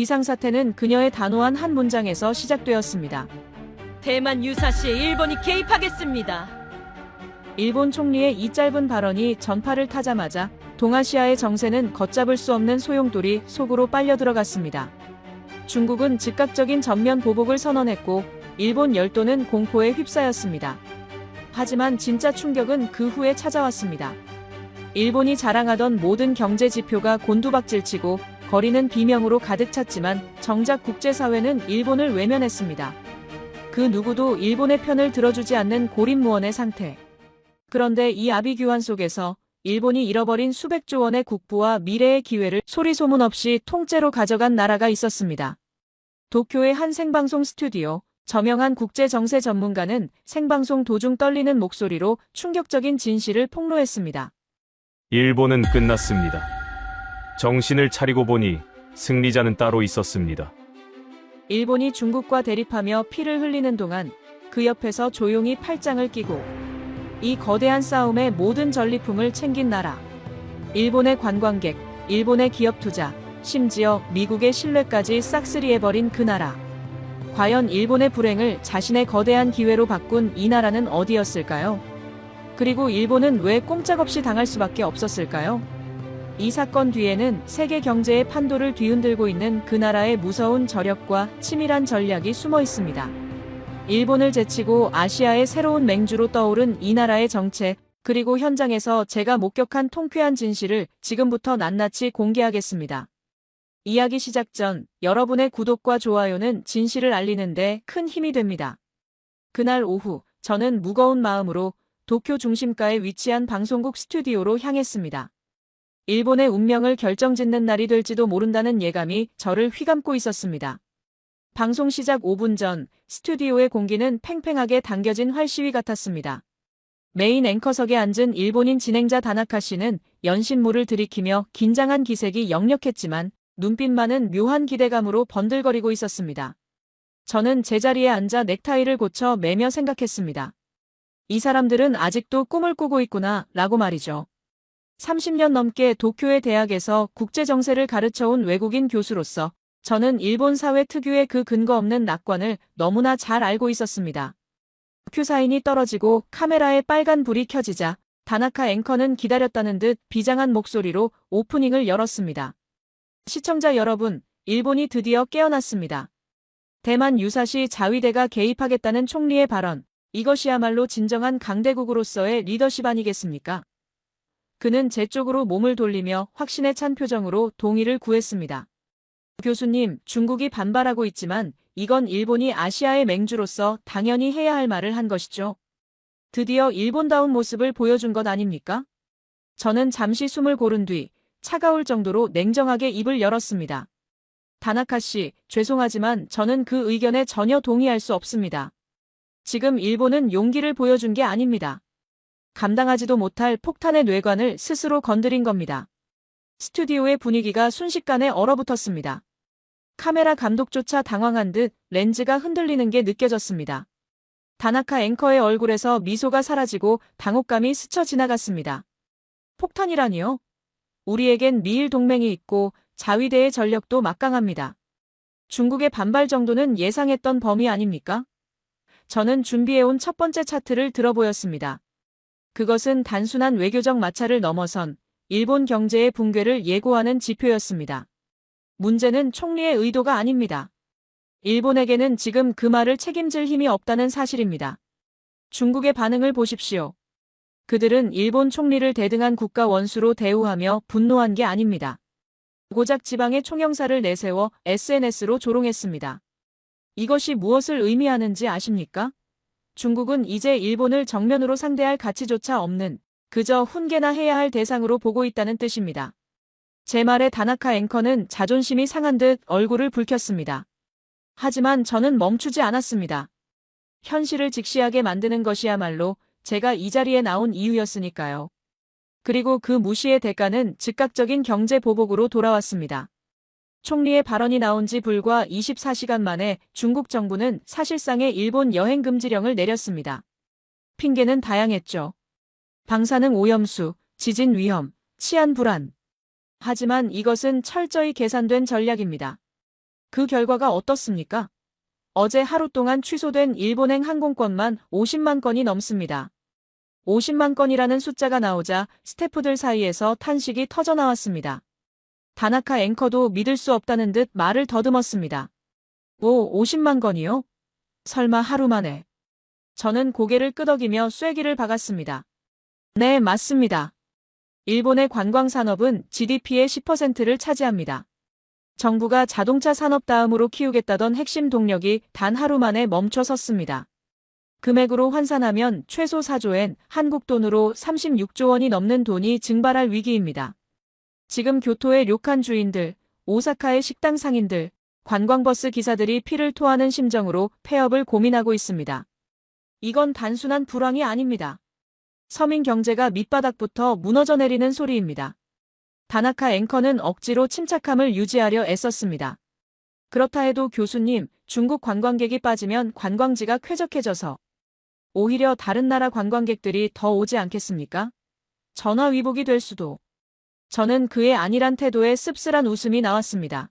비상사태는 그녀의 단호한 한 문장에서 시작되었습니다. 대만 유사시에 일본이 개입하겠습니다. 일본 총리의 이 짧은 발언이 전파를 타자마자 동아시아의 정세는 걷잡을 수 없는 소용돌이 속으로 빨려 들어갔습니다. 중국은 즉각적인 전면 보복을 선언했고 일본 열도는 공포에 휩싸였습니다. 하지만 진짜 충격은 그 후에 찾아왔습니다. 일본이 자랑하던 모든 경제 지표가 곤두박질치고 거리는 비명으로 가득 찼지만 정작 국제사회는 일본을 외면했습니다. 그 누구도 일본의 편을 들어주지 않는 고립무원의 상태. 그런데 이 아비규환 속에서 일본이 잃어버린 수백조 원의 국부와 미래의 기회를 소리소문 없이 통째로 가져간 나라가 있었습니다. 도쿄의 한 생방송 스튜디오, 저명한 국제정세 전문가는 생방송 도중 떨리는 목소리로 충격적인 진실을 폭로했습니다. 일본은 끝났습니다. 정신을 차리고 보니 승리자는 따로 있었습니다. 일본이 중국과 대립하며 피를 흘리는 동안 그 옆에서 조용히 팔짱을 끼고 이 거대한 싸움의 모든 전리품을 챙긴 나라. 일본의 관광객, 일본의 기업 투자, 심지어 미국의 신뢰까지 싹쓸이해버린 그 나라. 과연 일본의 불행을 자신의 거대한 기회로 바꾼 이 나라는 어디였을까요? 그리고 일본은 왜 꼼짝없이 당할 수밖에 없었을까요? 이 사건 뒤에는 세계 경제의 판도를 뒤흔들고 있는 그 나라의 무서운 저력과 치밀한 전략이 숨어 있습니다. 일본을 제치고 아시아의 새로운 맹주로 떠오른 이 나라의 정체, 그리고 현장에서 제가 목격한 통쾌한 진실을 지금부터 낱낱이 공개하겠습니다. 이야기 시작 전 여러분의 구독과 좋아요는 진실을 알리는데 큰 힘이 됩니다. 그날 오후, 저는 무거운 마음으로 도쿄 중심가에 위치한 방송국 스튜디오로 향했습니다. 일본의 운명을 결정짓는 날이 될지도 모른다는 예감이 저를 휘감고 있었습니다. 방송 시작 5분 전 스튜디오의 공기는 팽팽하게 당겨진 활시위 같았습니다. 메인 앵커석에 앉은 일본인 진행자 다나카 씨는 연신물을 들이키며 긴장한 기색이 역력했지만 눈빛만은 묘한 기대감으로 번들거리고 있었습니다. 저는 제자리에 앉아 넥타이를 고쳐 매며 생각했습니다. 이 사람들은 아직도 꿈을 꾸고 있구나 라고 말이죠. 30년 넘게 도쿄의 대학에서 국제정세를 가르쳐온 외국인 교수로서 저는 일본 사회 특유의 그 근거 없는 낙관을 너무나 잘 알고 있었습니다. 큐사인이 떨어지고 카메라에 빨간 불이 켜지자 다나카 앵커는 기다렸다는 듯 비장한 목소리로 오프닝을 열었습니다. 시청자 여러분, 일본이 드디어 깨어났습니다. 대만 유사시 자위대가 개입하겠다는 총리의 발언, 이것이야말로 진정한 강대국으로서의 리더십 아니겠습니까? 그는 제 쪽으로 몸을 돌리며 확신에 찬 표정으로 동의를 구했습니다. 교수님, 중국이 반발하고 있지만 이건 일본이 아시아의 맹주로서 당연히 해야 할 말을 한 것이죠. 드디어 일본다운 모습을 보여준 것 아닙니까? 저는 잠시 숨을 고른 뒤 차가울 정도로 냉정하게 입을 열었습니다. 다나카 씨, 죄송하지만 저는 그 의견에 전혀 동의할 수 없습니다. 지금 일본은 용기를 보여준 게 아닙니다. 감당하지도 못할 폭탄의 뇌관을 스스로 건드린 겁니다. 스튜디오의 분위기가 순식간에 얼어붙었습니다. 카메라 감독조차 당황한 듯 렌즈가 흔들리는 게 느껴졌습니다. 다나카 앵커의 얼굴에서 미소가 사라지고 당혹감이 스쳐 지나갔습니다. 폭탄이라니요? 우리에겐 미일 동맹이 있고 자위대의 전력도 막강합니다. 중국의 반발 정도는 예상했던 범위 아닙니까? 저는 준비해온 첫 번째 차트를 들어보였습니다. 그것은 단순한 외교적 마찰을 넘어선 일본 경제의 붕괴를 예고하는 지표였습니다. 문제는 총리의 의도가 아닙니다. 일본에게는 지금 그 말을 책임질 힘이 없다는 사실입니다. 중국의 반응을 보십시오. 그들은 일본 총리를 대등한 국가 원수로 대우하며 분노한 게 아닙니다. 고작 지방의 총영사를 내세워 SNS로 조롱했습니다. 이것이 무엇을 의미하는지 아십니까? 중국은 이제 일본을 정면으로 상대할 가치조차 없는 그저 훈계나 해야 할 대상으로 보고 있다는 뜻입니다. 제 말에 다나카 앵커는 자존심이 상한 듯 얼굴을 붉혔습니다. 하지만 저는 멈추지 않았습니다. 현실을 직시하게 만드는 것이야말로 제가 이 자리에 나온 이유였으니까요. 그리고 그 무시의 대가는 즉각적인 경제 보복으로 돌아왔습니다. 총리의 발언이 나온 지 불과 24시간 만에 중국 정부는 사실상의 일본 여행 금지령을 내렸습니다. 핑계는 다양했죠. 방사능 오염수, 지진 위험, 치안 불안. 하지만 이것은 철저히 계산된 전략입니다. 그 결과가 어떻습니까? 어제 하루 동안 취소된 일본행 항공권만 50만 건이 넘습니다. 50만 건이라는 숫자가 나오자 스태프들 사이에서 탄식이 터져나왔습니다. 다나카 앵커도 믿을 수 없다는 듯 말을 더듬었습니다. 50만 건이요? 설마 하루 만에? 저는 고개를 끄덕이며 쐐기를 박았습니다. 네, 맞습니다. 일본의 관광산업은 GDP의 10%를 차지합니다. 정부가 자동차 산업 다음으로 키우겠다던 핵심 동력이 단 하루 만에 멈춰 섰습니다. 금액으로 환산하면 최소 4조엔, 한국 돈으로 36조 원이 넘는 돈이 증발할 위기입니다. 지금 교토의 료칸 주인들, 오사카의 식당 상인들, 관광버스 기사들이 피를 토하는 심정으로 폐업을 고민하고 있습니다. 이건 단순한 불황이 아닙니다. 서민 경제가 밑바닥부터 무너져 내리는 소리입니다. 다나카 앵커는 억지로 침착함을 유지하려 애썼습니다. 그렇다 해도 교수님, 중국 관광객이 빠지면 관광지가 쾌적해져서 오히려 다른 나라 관광객들이 더 오지 않겠습니까? 전화위복이 될 수도. 저는 그의 아니란 태도에 씁쓸한 웃음이 나왔습니다.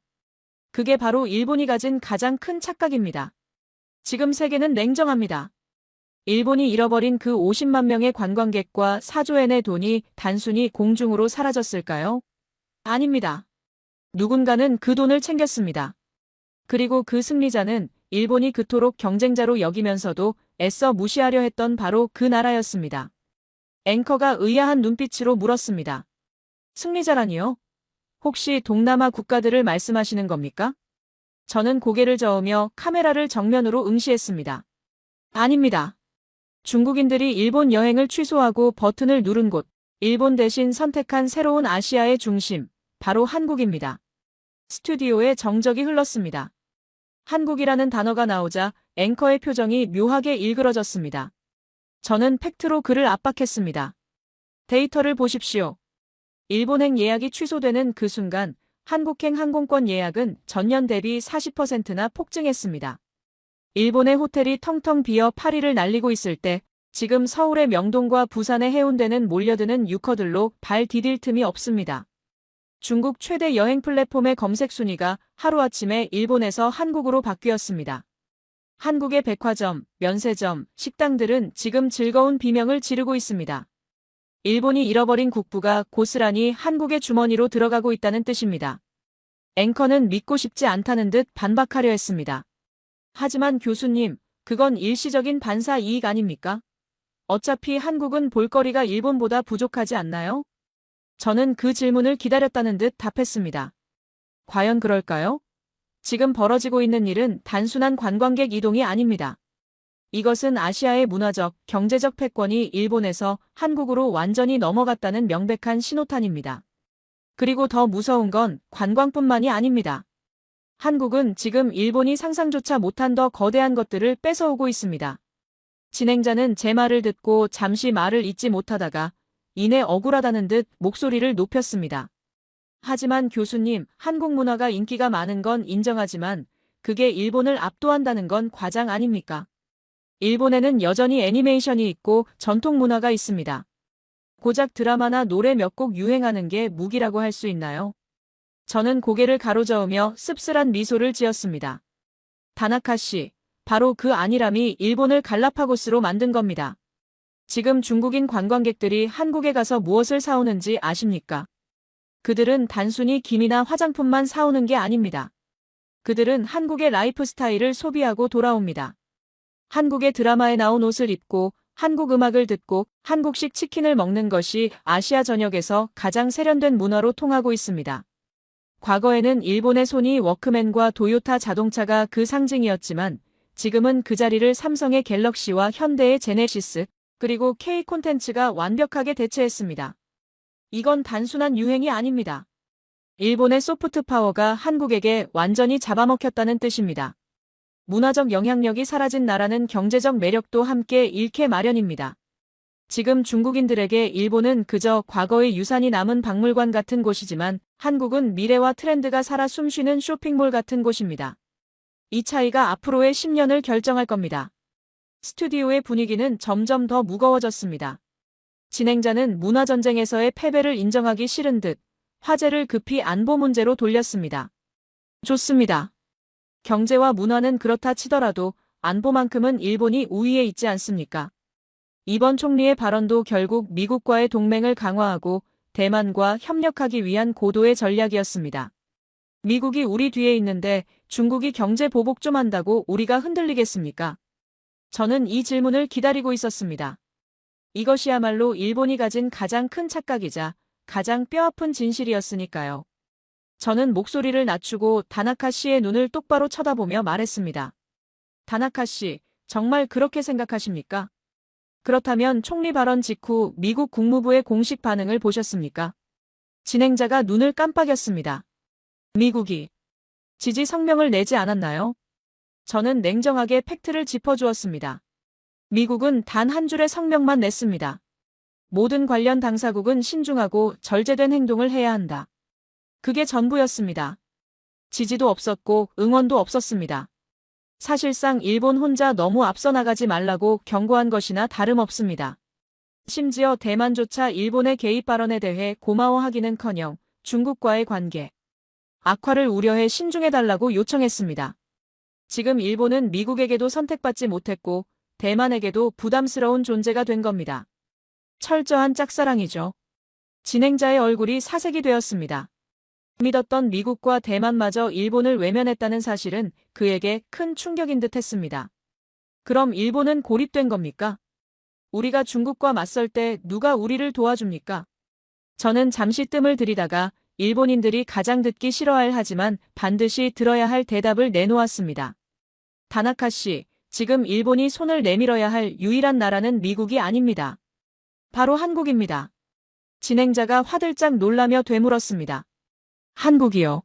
그게 바로 일본이 가진 가장 큰 착각입니다. 지금 세계는 냉정합니다. 일본이 잃어버린 그 50만 명의 관광객과 4조엔의 돈이 단순히 공중으로 사라졌을까요? 아닙니다. 누군가는 그 돈을 챙겼습니다. 그리고 그 승리자는 일본이 그토록 경쟁자로 여기면서도 애써 무시하려 했던 바로 그 나라였습니다. 앵커가 의아한 눈빛으로 물었습니다. 승리자라니요? 혹시 동남아 국가들을 말씀하시는 겁니까? 저는 고개를 저으며 카메라를 정면으로 응시했습니다. 아닙니다. 중국인들이 일본 여행을 취소하고 버튼을 누른 곳, 일본 대신 선택한 새로운 아시아의 중심, 바로 한국입니다. 스튜디오에 정적이 흘렀습니다. 한국이라는 단어가 나오자 앵커의 표정이 묘하게 일그러졌습니다. 저는 팩트로 그를 압박했습니다. 데이터를 보십시오. 일본행 예약이 취소되는 그 순간 한국행 항공권 예약은 전년 대비 40%나 폭증했습니다. 일본의 호텔이 텅텅 비어 파리를 날리고 있을 때 지금 서울의 명동과 부산의 해운대는 몰려드는 유커들로 발 디딜 틈이 없습니다. 중국 최대 여행 플랫폼의 검색 순위가 하루아침에 일본에서 한국으로 바뀌었습니다. 한국의 백화점, 면세점, 식당들은 지금 즐거운 비명을 지르고 있습니다. 일본이 잃어버린 국부가 고스란히 한국의 주머니로 들어가고 있다는 뜻입니다. 앵커는 믿고 싶지 않다는 듯 반박하려 했습니다. 하지만 교수님, 그건 일시적인 반사 이익 아닙니까? 어차피 한국은 볼거리가 일본보다 부족하지 않나요? 저는 그 질문을 기다렸다는 듯 답했습니다. 과연 그럴까요? 지금 벌어지고 있는 일은 단순한 관광객 이동이 아닙니다. 이것은 아시아의 문화적, 경제적 패권이 일본에서 한국으로 완전히 넘어갔다는 명백한 신호탄입니다. 그리고 더 무서운 건 관광뿐만이 아닙니다. 한국은 지금 일본이 상상조차 못한 더 거대한 것들을 뺏어오고 있습니다. 진행자는 제 말을 듣고 잠시 말을 잇지 못하다가 이내 억울하다는 듯 목소리를 높였습니다. 하지만 교수님, 한국 문화가 인기가 많은 건 인정하지만 그게 일본을 압도한다는 건 과장 아닙니까? 일본에는 여전히 애니메이션이 있고 전통 문화가 있습니다. 고작 드라마나 노래 몇 곡 유행하는 게 무기라고 할 수 있나요? 저는 고개를 가로저으며 씁쓸한 미소를 지었습니다. 다나카 씨, 바로 그 안일함이 일본을 갈라파고스로 만든 겁니다. 지금 중국인 관광객들이 한국에 가서 무엇을 사오는지 아십니까? 그들은 단순히 김이나 화장품만 사오는 게 아닙니다. 그들은 한국의 라이프 스타일을 소비하고 돌아옵니다. 한국의 드라마에 나온 옷을 입고 한국 음악을 듣고 한국식 치킨을 먹는 것이 아시아 전역에서 가장 세련된 문화로 통하고 있습니다. 과거에는 일본의 소니 워크맨과 도요타 자동차가 그 상징이었지만 지금은 그 자리를 삼성의 갤럭시와 현대의 제네시스 그리고 K 콘텐츠가 완벽하게 대체했습니다. 이건 단순한 유행이 아닙니다. 일본의 소프트 파워가 한국에게 완전히 잡아먹혔다는 뜻입니다. 문화적 영향력이 사라진 나라는 경제적 매력도 함께 잃게 마련입니다. 지금 중국인들에게 일본은 그저 과거의 유산이 남은 박물관 같은 곳이지만 한국은 미래와 트렌드가 살아 숨쉬는 쇼핑몰 같은 곳입니다. 이 차이가 앞으로의 10년을 결정할 겁니다. 스튜디오의 분위기는 점점 더 무거워졌습니다. 진행자는 문화전쟁에서의 패배를 인정하기 싫은 듯 화제를 급히 안보 문제로 돌렸습니다. 좋습니다. 경제와 문화는 그렇다 치더라도 안보만큼은 일본이 우위에 있지 않습니까? 이번 총리의 발언도 결국 미국과의 동맹을 강화하고 대만과 협력하기 위한 고도의 전략이었습니다. 미국이 우리 뒤에 있는데 중국이 경제 보복 좀 한다고 우리가 흔들리겠습니까? 저는 이 질문을 기다리고 있었습니다. 이것이야말로 일본이 가진 가장 큰 착각이자 가장 뼈아픈 진실이었으니까요. 저는 목소리를 낮추고 다나카 씨의 눈을 똑바로 쳐다보며 말했습니다. 다나카 씨, 정말 그렇게 생각하십니까? 그렇다면 총리 발언 직후 미국 국무부의 공식 반응을 보셨습니까? 진행자가 눈을 깜빡였습니다. 미국이 지지 성명을 내지 않았나요? 저는 냉정하게 팩트를 짚어주었습니다. 미국은 단 한 줄의 성명만 냈습니다. 모든 관련 당사국은 신중하고 절제된 행동을 해야 한다. 그게 전부였습니다. 지지도 없었고 응원도 없었습니다. 사실상 일본 혼자 너무 앞서 나가지 말라고 경고한 것이나 다름없습니다. 심지어 대만조차 일본의 개입 발언에 대해 고마워하기는커녕 중국과의 관계 악화를 우려해 신중해달라고 요청했습니다. 지금 일본은 미국에게도 선택받지 못했고 대만에게도 부담스러운 존재가 된 겁니다. 철저한 짝사랑이죠. 진행자의 얼굴이 사색이 되었습니다. 믿었던 미국과 대만마저 일본을 외면했다는 사실은 그에게 큰 충격인 듯 했습니다. 그럼 일본은 고립된 겁니까? 우리가 중국과 맞설 때 누가 우리를 도와줍니까? 저는 잠시 뜸을 들이다가 일본인들이 가장 듣기 싫어할 하지만 반드시 들어야 할 대답을 내놓았습니다. 다나카 씨, 지금 일본이 손을 내밀어야 할 유일한 나라는 미국이 아닙니다. 바로 한국입니다. 진행자가 화들짝 놀라며 되물었습니다. 한국이요?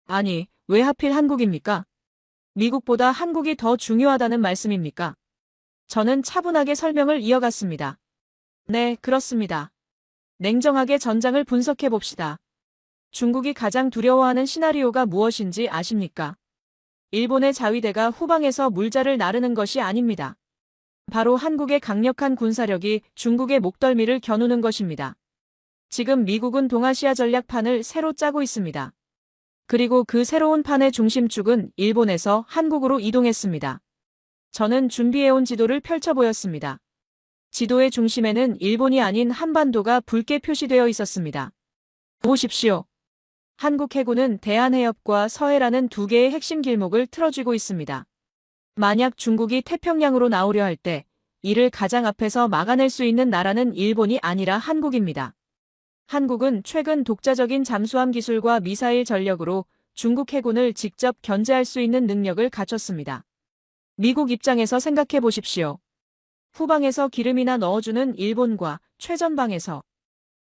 아니, 왜 하필 한국입니까? 미국보다 한국이 더 중요하다는 말씀입니까? 저는 차분하게 설명을 이어갔습니다. 네, 그렇습니다. 냉정하게 전장을 분석해 봅시다. 중국이 가장 두려워하는 시나리오가 무엇인지 아십니까? 일본의 자위대가 후방에서 물자를 나르는 것이 아닙니다. 바로 한국의 강력한 군사력이 중국의 목덜미를 겨누는 것입니다. 지금 미국은 동아시아 전략판을 새로 짜고 있습니다. 그리고 그 새로운 판의 중심축은 일본에서 한국으로 이동했습니다. 저는 준비해온 지도를 펼쳐보였습니다. 지도의 중심에는 일본이 아닌 한반도가 붉게 표시되어 있었습니다. 보십시오. 한국 해군은 대한해협과 서해라는 두 개의 핵심 길목을 틀어쥐고 있습니다. 만약 중국이 태평양으로 나오려 할 때 이를 가장 앞에서 막아낼 수 있는 나라는 일본이 아니라 한국입니다. 한국은 최근 독자적인 잠수함 기술과 미사일 전력으로 중국 해군을 직접 견제할 수 있는 능력을 갖췄습니다. 미국 입장에서 생각해 보십시오. 후방에서 기름이나 넣어주는 일본과 최전방에서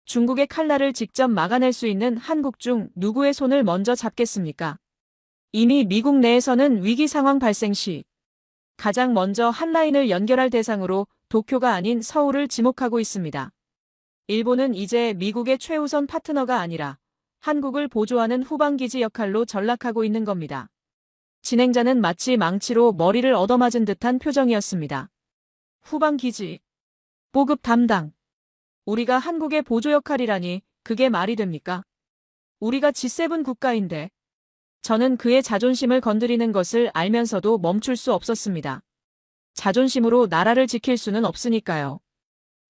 중국의 칼날을 직접 막아낼 수 있는 한국 중 누구의 손을 먼저 잡겠습니까? 이미 미국 내에서는 위기 상황 발생 시 가장 먼저 한라인을 연결할 대상으로 도쿄가 아닌 서울을 지목하고 있습니다. 일본은 이제 미국의 최우선 파트너가 아니라 한국을 보조하는 후방기지 역할로 전락하고 있는 겁니다. 진행자는 마치 망치로 머리를 얻어맞은 듯한 표정이었습니다. 후방기지. 보급 담당. 우리가 한국의 보조 역할이라니 그게 말이 됩니까? 우리가 G7 국가인데. 저는 그의 자존심을 건드리는 것을 알면서도 멈출 수 없었습니다. 자존심으로 나라를 지킬 수는 없으니까요.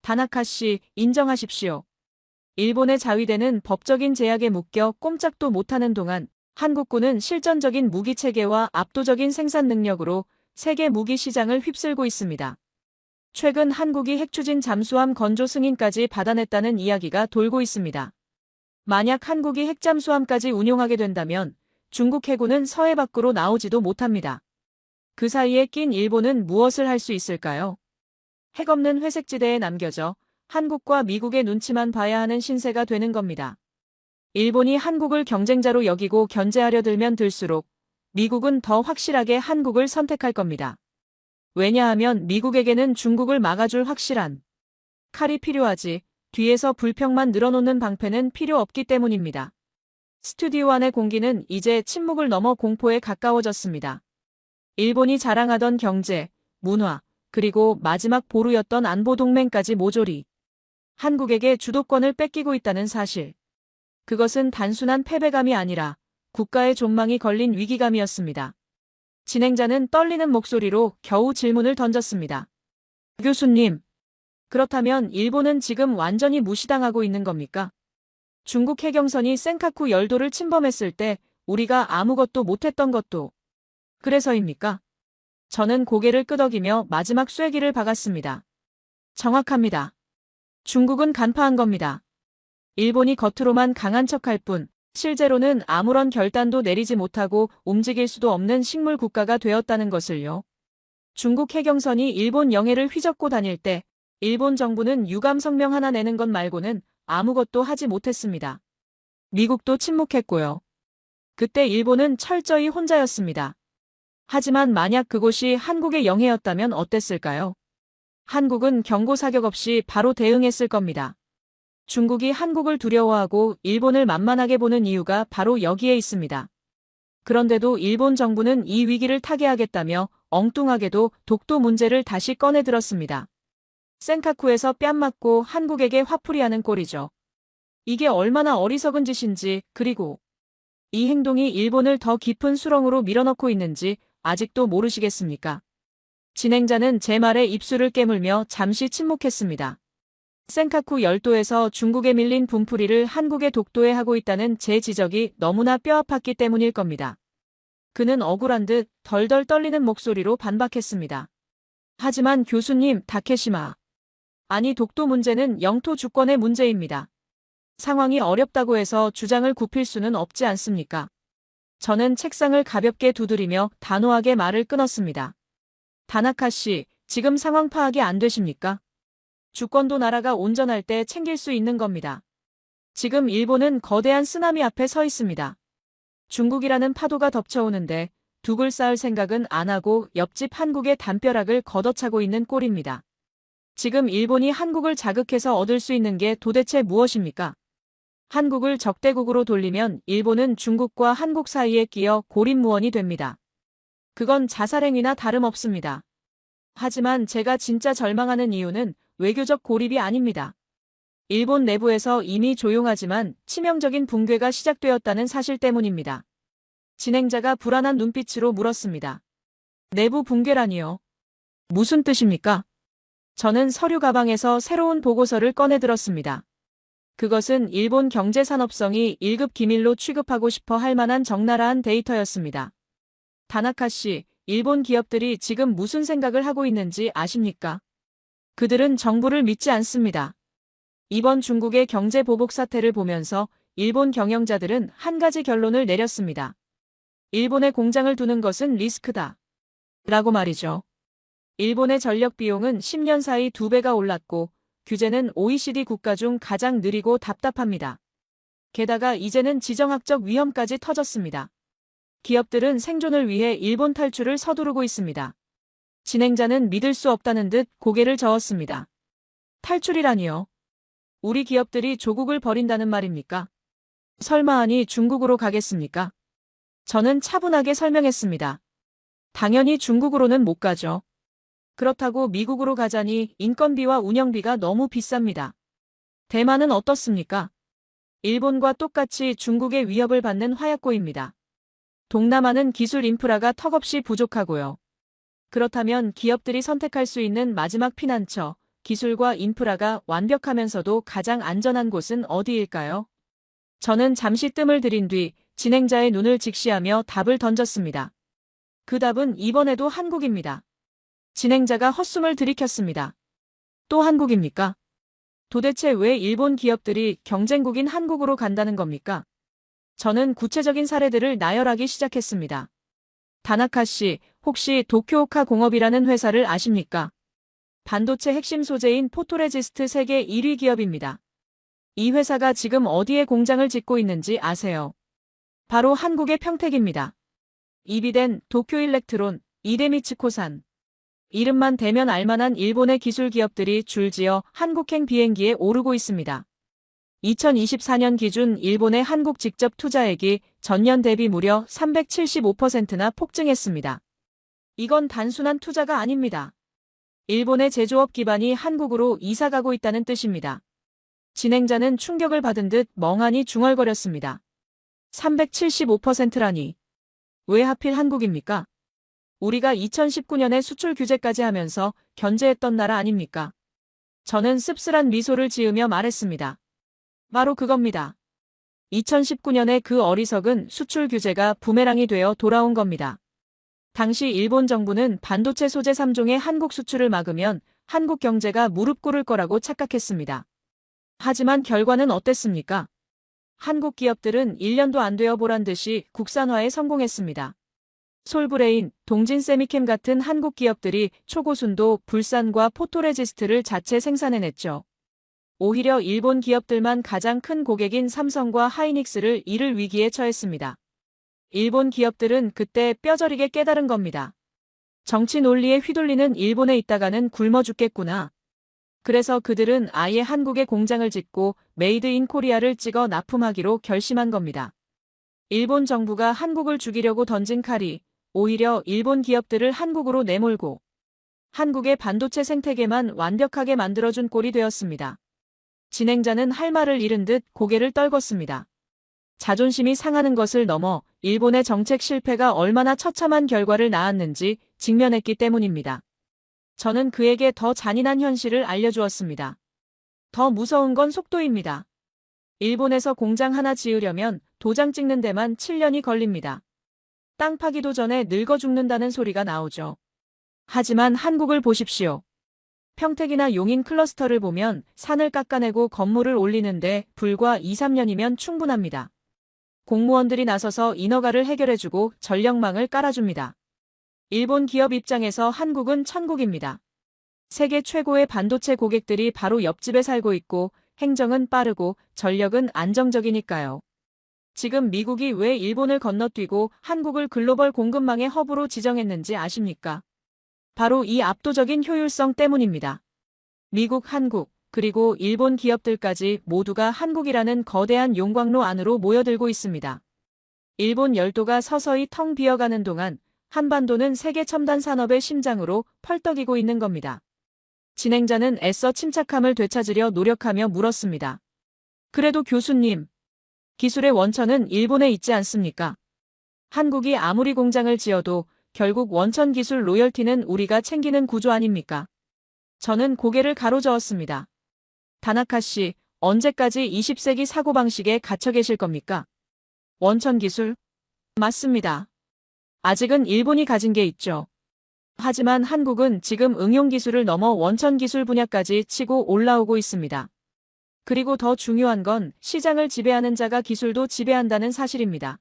다나카 씨, 인정하십시오. 일본의 자위대는 법적인 제약에 묶여 꼼짝도 못하는 동안 한국군은 실전적인 무기체계와 압도적인 생산 능력으로 세계 무기 시장을 휩쓸고 있습니다. 최근 한국이 핵추진 잠수함 건조 승인까지 받아냈다는 이야기가 돌고 있습니다. 만약 한국이 핵잠수함까지 운용하게 된다면 중국 해군은 서해 밖으로 나오지도 못합니다. 그 사이에 낀 일본은 무엇을 할 수 있을까요? 핵없는 회색지대에 남겨져 한국과 미국의 눈치만 봐야 하는 신세가 되는 겁니다. 일본이 한국을 경쟁자로 여기고 견제하려 들면 들수록 미국은 더 확실하게 한국을 선택할 겁니다. 왜냐하면 미국에게는 중국을 막아줄 확실한 칼이 필요하지 뒤에서 불평만 늘어놓는 방패는 필요 없기 때문입니다. 스튜디오 안의 공기는 이제 침묵을 넘어 공포에 가까워졌습니다. 일본이 자랑하던 경제, 문화, 그리고 마지막 보루였던 안보동맹까지 모조리 한국에게 주도권을 뺏기고 있다는 사실. 그것은 단순한 패배감이 아니라 국가의 존망이 걸린 위기감이었습니다. 진행자는 떨리는 목소리로 겨우 질문을 던졌습니다. 교수님, 그렇다면 일본은 지금 완전히 무시당하고 있는 겁니까? 중국 해경선이 센카쿠 열도를 침범했을 때 우리가 아무것도 못했던 것도 그래서입니까? 저는 고개를 끄덕이며 마지막 쐐기를 박았습니다. 정확합니다. 중국은 간파한 겁니다. 일본이 겉으로만 강한 척할 뿐 실제로는 아무런 결단도 내리지 못하고 움직일 수도 없는 식물 국가가 되었다는 것을요. 중국 해경선이 일본 영해를 휘젓고 다닐 때 일본 정부는 유감 성명 하나 내는 것 말고는 아무것도 하지 못했습니다. 미국도 침묵했고요. 그때 일본은 철저히 혼자였습니다. 하지만 만약 그곳이 한국의 영해였다면 어땠을까요? 한국은 경고 사격 없이 바로 대응했을 겁니다. 중국이 한국을 두려워하고 일본을 만만하게 보는 이유가 바로 여기에 있습니다. 그런데도 일본 정부는 이 위기를 타개하겠다며 엉뚱하게도 독도 문제를 다시 꺼내들었습니다. 센카쿠에서 뺨 맞고 한국에게 화풀이하는 꼴이죠. 이게 얼마나 어리석은 짓인지, 그리고 이 행동이 일본을 더 깊은 수렁으로 밀어넣고 있는지 아직도 모르시겠습니까? 진행자는 제 말에 입술을 깨물며 잠시 침묵했습니다. 센카쿠 열도에서 중국에 밀린 분풀이를 한국의 독도에 하고 있다는 제 지적이 너무나 뼈아팠기 때문일 겁니다. 그는 억울한 듯 덜덜 떨리는 목소리로 반박했습니다. 하지만 교수님, 다케시마. 아니, 독도 문제는 영토 주권의 문제입니다. 상황이 어렵다고 해서 주장을 굽힐 수는 없지 않습니까? 저는 책상을 가볍게 두드리며 단호하게 말을 끊었습니다. 다나카 씨, 지금 상황 파악이 안 되십니까? 주권도 나라가 온전할 때 챙길 수 있는 겁니다. 지금 일본은 거대한 쓰나미 앞에 서 있습니다. 중국이라는 파도가 덮쳐오는데 둑을 쌓을 생각은 안 하고 옆집 한국의 담벼락을 걷어차고 있는 꼴입니다. 지금 일본이 한국을 자극해서 얻을 수 있는 게 도대체 무엇입니까? 한국을 적대국으로 돌리면 일본은 중국과 한국 사이에 끼어 고립무원이 됩니다. 그건 자살행위나 다름없습니다. 하지만 제가 진짜 절망하는 이유는 외교적 고립이 아닙니다. 일본 내부에서 이미 조용하지만 치명적인 붕괴가 시작되었다는 사실 때문입니다. 진행자가 불안한 눈빛으로 물었습니다. 내부 붕괴라니요? 무슨 뜻입니까? 저는 서류 가방에서 새로운 보고서를 꺼내 들었습니다. 그것은 일본 경제산업성이 1급 기밀로 취급하고 싶어 할 만한 적나라한 데이터였습니다. 다나카 씨, 일본 기업들이 지금 무슨 생각을 하고 있는지 아십니까? 그들은 정부를 믿지 않습니다. 이번 중국의 경제 보복 사태를 보면서 일본 경영자들은 한 가지 결론을 내렸습니다. 일본에 공장을 두는 것은 리스크다. 라고 말이죠. 일본의 전력 비용은 10년 사이 2배가 올랐고 규제는 OECD 국가 중 가장 느리고 답답합니다. 게다가 이제는 지정학적 위험까지 터졌습니다. 기업들은 생존을 위해 일본 탈출을 서두르고 있습니다. 진행자는 믿을 수 없다는 듯 고개를 저었습니다. 탈출이라니요? 우리 기업들이 조국을 버린다는 말입니까? 설마 아니 중국으로 가겠습니까? 저는 차분하게 설명했습니다. 당연히 중국으로는 못 가죠. 그렇다고 미국으로 가자니 인건비와 운영비가 너무 비쌉니다. 대만은 어떻습니까? 일본과 똑같이 중국의 위협을 받는 화약고입니다. 동남아는 기술 인프라가 턱없이 부족하고요. 그렇다면 기업들이 선택할 수 있는 마지막 피난처, 기술과 인프라가 완벽하면서도 가장 안전한 곳은 어디일까요? 저는 잠시 뜸을 들인 뒤 진행자의 눈을 직시하며 답을 던졌습니다. 그 답은 이번에도 한국입니다. 진행자가 헛숨을 들이켰습니다. 또 한국입니까? 도대체 왜 일본 기업들이 경쟁국인 한국으로 간다는 겁니까? 저는 구체적인 사례들을 나열하기 시작했습니다. 다나카 씨, 혹시 도쿄오카 공업이라는 회사를 아십니까? 반도체 핵심 소재인 포토레지스트 세계 1위 기업입니다. 이 회사가 지금 어디에 공장을 짓고 있는지 아세요? 바로 한국의 평택입니다. 이비덴, 도쿄일렉트론, 이데미츠코산. 이름만 대면 알만한 일본의 기술 기업들이 줄지어 한국행 비행기에 오르고 있습니다. 2024년 기준 일본의 한국 직접 투자액이 전년 대비 무려 375%나 폭증했습니다. 이건 단순한 투자가 아닙니다. 일본의 제조업 기반이 한국으로 이사가고 있다는 뜻입니다. 진행자는 충격을 받은 듯 멍하니 중얼거렸습니다. 375%라니. 왜 하필 한국입니까? 우리가 2019년에 수출 규제까지 하면서 견제했던 나라 아닙니까? 저는 씁쓸한 미소를 지으며 말했습니다. 바로 그겁니다. 2019년에 그 어리석은 수출 규제가 부메랑이 되어 돌아온 겁니다. 당시 일본 정부는 반도체 소재 3종의 한국 수출을 막으면 한국 경제가 무릎 꿇을 거라고 착각했습니다. 하지만 결과는 어땠습니까? 한국 기업들은 1년도 안 되어 보란 듯이 국산화에 성공했습니다. 솔브레인, 동진세미캠 같은 한국 기업들이 초고순도 불산과 포토레지스트를 자체 생산해냈죠. 오히려 일본 기업들만 가장 큰 고객인 삼성과 하이닉스를 잃을 위기에 처했습니다. 일본 기업들은 그때 뼈저리게 깨달은 겁니다. 정치 논리에 휘둘리는 일본에 있다가는 굶어 죽겠구나. 그래서 그들은 아예 한국에 공장을 짓고 메이드 인 코리아를 찍어 납품하기로 결심한 겁니다. 일본 정부가 한국을 죽이려고 던진 칼이 오히려 일본 기업들을 한국으로 내몰고 한국의 반도체 생태계만 완벽하게 만들어준 꼴이 되었습니다. 진행자는 할 말을 잃은 듯 고개를 떨궜습니다. 자존심이 상하는 것을 넘어 일본의 정책 실패가 얼마나 처참한 결과를 낳았는지 직면했기 때문입니다. 저는 그에게 더 잔인한 현실을 알려주었습니다. 더 무서운 건 속도입니다. 일본에서 공장 하나 지으려면 도장 찍는 데만 7년이 걸립니다. 땅 파기도 전에 늙어 죽는다는 소리가 나오죠. 하지만 한국을 보십시오. 평택이나 용인 클러스터를 보면 산을 깎아내고 건물을 올리는데 불과 2, 3년이면 충분합니다. 공무원들이 나서서 인허가를 해결해주고 전력망을 깔아줍니다. 일본 기업 입장에서 한국은 천국입니다. 세계 최고의 반도체 고객들이 바로 옆집에 살고 있고 행정은 빠르고 전력은 안정적이니까요. 지금 미국이 왜 일본을 건너뛰고 한국을 글로벌 공급망의 허브로 지정했는지 아십니까? 바로 이 압도적인 효율성 때문입니다. 미국, 한국, 그리고 일본 기업들까지 모두가 한국이라는 거대한 용광로 안으로 모여들고 있습니다. 일본 열도가 서서히 텅 비어가는 동안 한반도는 세계 첨단 산업의 심장으로 펄떡이고 있는 겁니다. 진행자는 애써 침착함을 되찾으려 노력하며 물었습니다. 그래도 교수님, 기술의 원천은 일본에 있지 않습니까? 한국이 아무리 공장을 지어도 결국 원천 기술 로열티는 우리가 챙기는 구조 아닙니까? 저는 고개를 가로저었습니다. 다나카 씨, 언제까지 20세기 사고방식에 갇혀 계실 겁니까? 원천 기술? 맞습니다. 아직은 일본이 가진 게 있죠. 하지만 한국은 지금 응용 기술을 넘어 원천 기술 분야까지 치고 올라오고 있습니다. 그리고 더 중요한 건 시장을 지배하는 자가 기술도 지배한다는 사실입니다.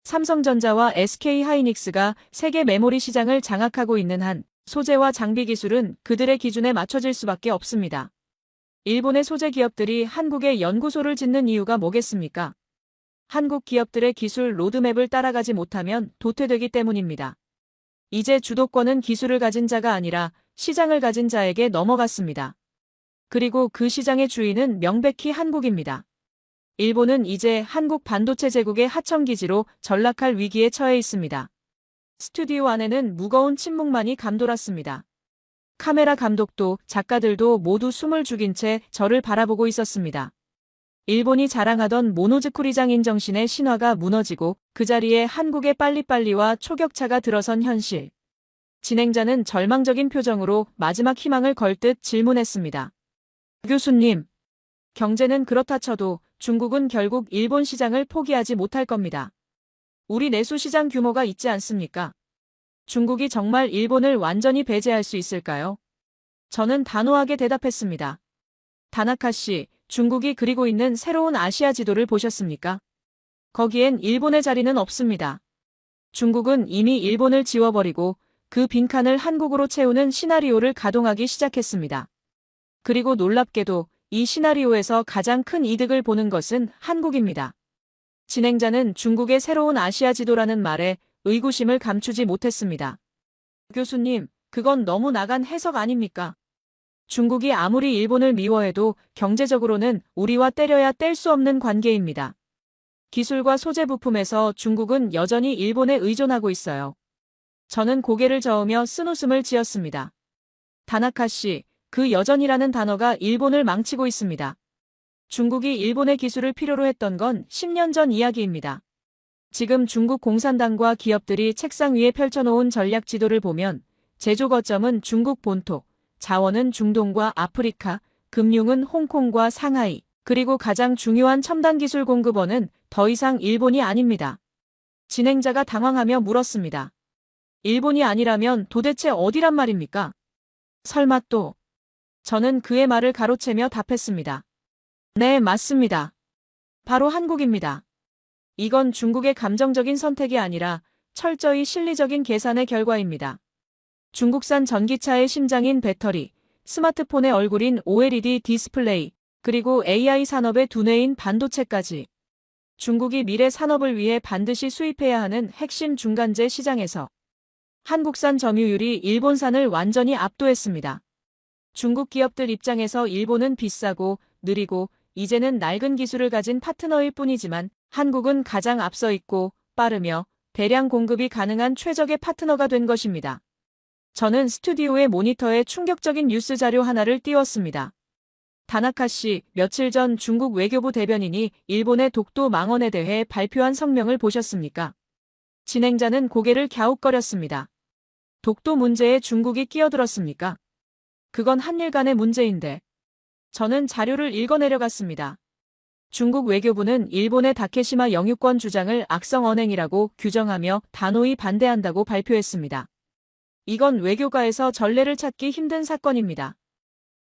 삼성전자와 SK하이닉스가 세계 메모리 시장을 장악하고 있는 한 소재와 장비 기술은 그들의 기준에 맞춰질 수밖에 없습니다. 일본의 소재 기업들이 한국에 연구소를 짓는 이유가 뭐겠습니까? 한국 기업들의 기술 로드맵을 따라가지 못하면 도태되기 때문입니다. 이제 주도권은 기술을 가진 자가 아니라 시장을 가진 자에게 넘어갔습니다. 그리고 그 시장의 주인은 명백히 한국입니다. 일본은 이제 한국 반도체 제국의 하청기지로 전락할 위기에 처해 있습니다. 스튜디오 안에는 무거운 침묵만이 감돌았습니다. 카메라 감독도 작가들도 모두 숨을 죽인 채 저를 바라보고 있었습니다. 일본이 자랑하던 모노즈쿠리장인 정신의 신화가 무너지고 그 자리에 한국의 빨리빨리와 초격차가 들어선 현실. 진행자는 절망적인 표정으로 마지막 희망을 걸 듯 질문했습니다. 교수님, 경제는 그렇다 쳐도 중국은 결국 일본 시장을 포기하지 못할 겁니다. 우리 내수 시장 규모가 있지 않습니까? 중국이 정말 일본을 완전히 배제할 수 있을까요? 저는 단호하게 대답했습니다. 다나카 씨, 중국이 그리고 있는 새로운 아시아 지도를 보셨습니까? 거기엔 일본의 자리는 없습니다. 중국은 이미 일본을 지워버리고 그 빈칸을 한국으로 채우는 시나리오를 가동하기 시작했습니다. 그리고 놀랍게도 이 시나리오에서 가장 큰 이득을 보는 것은 한국입니다. 진행자는 중국의 새로운 아시아 지도라는 말에 의구심을 감추지 못했습니다. 교수님, 그건 너무 나간 해석 아닙니까? 중국이 아무리 일본을 미워해도 경제적으로는 우리와 때려야 뗄 수 없는 관계입니다. 기술과 소재 부품에서 중국은 여전히 일본에 의존하고 있어요. 저는 고개를 저으며 쓴웃음을 지었습니다. 다나카 씨, 그 여전이라는 단어가 일본을 망치고 있습니다. 중국이 일본의 기술을 필요로 했던 건 10년 전 이야기입니다. 지금 중국 공산당과 기업들이 책상 위에 펼쳐놓은 전략 지도를 보면 제조 거점은 중국 본토, 자원은 중동과 아프리카, 금융은 홍콩과 상하이, 그리고 가장 중요한 첨단 기술 공급원은 더 이상 일본이 아닙니다. 진행자가 당황하며 물었습니다. 일본이 아니라면 도대체 어디란 말입니까? 설마 또? 저는 그의 말을 가로채며 답했습니다. 네, 맞습니다. 바로 한국입니다. 이건 중국의 감정적인 선택이 아니라 철저히 실리적인 계산의 결과입니다. 중국산 전기차의 심장인 배터리, 스마트폰의 얼굴인 OLED 디스플레이, 그리고 AI 산업의 두뇌인 반도체까지. 중국이 미래 산업을 위해 반드시 수입해야 하는 핵심 중간재 시장에서 한국산 점유율이 일본산을 완전히 압도했습니다. 중국 기업들 입장에서 일본은 비싸고 느리고 이제는 낡은 기술을 가진 파트너일 뿐이지만 한국은 가장 앞서 있고 빠르며 대량 공급이 가능한 최적의 파트너가 된 것입니다. 저는 스튜디오의 모니터에 충격적인 뉴스 자료 하나를 띄웠습니다. 다나카 씨, 며칠 전 중국 외교부 대변인이 일본의 독도 망언에 대해 발표한 성명을 보셨습니까? 진행자는 고개를 갸웃거렸습니다. 독도 문제에 중국이 끼어들었습니까? 그건 한일 간의 문제인데. 저는 자료를 읽어내려갔습니다. 중국 외교부는 일본의 다케시마 영유권 주장을 악성 언행이라고 규정하며 단호히 반대한다고 발표했습니다. 이건 외교가에서 전례를 찾기 힘든 사건입니다.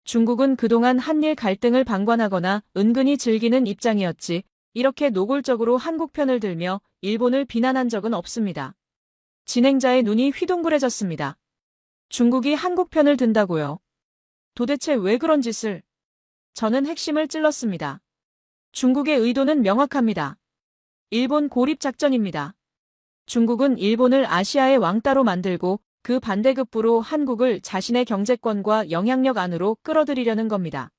중국은 그동안 한일 갈등을 방관하거나 은근히 즐기는 입장이었지 이렇게 노골적으로 한국 편을 들며 일본을 비난한 적은 없습니다. 진행자의 눈이 휘둥그레졌습니다. 중국이 한국 편을 든다고요? 도대체 왜 그런 짓을? 저는 핵심을 찔렀습니다. 중국의 의도는 명확합니다. 일본 고립 작전입니다. 중국은 일본을 아시아의 왕따로 만들고 그 반대급부로 한국을 자신의 경제권과 영향력 안으로 끌어들이려는 겁니다.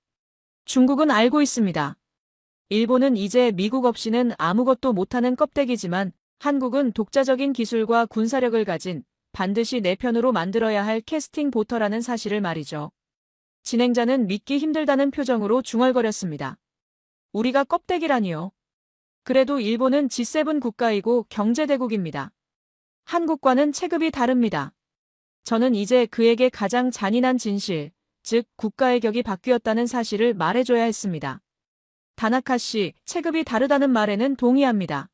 중국은 알고 있습니다. 일본은 이제 미국 없이는 아무것도 못하는 껍데기지만 한국은 독자적인 기술과 군사력을 가진 반드시 내 편으로 만들어야 할 캐스팅 보터라는 사실을 말이죠. 진행자는 믿기 힘들다는 표정으로 중얼거렸습니다. 우리가 껍데기라니요. 그래도 일본은 G7 국가이고 경제대국입니다. 한국과는 체급이 다릅니다. 저는 이제 그에게 가장 잔인한 진실, 즉 국가의 격이 바뀌었다는 사실을 말해줘야 했습니다. 다나카 씨, 체급이 다르다는 말에는 동의합니다.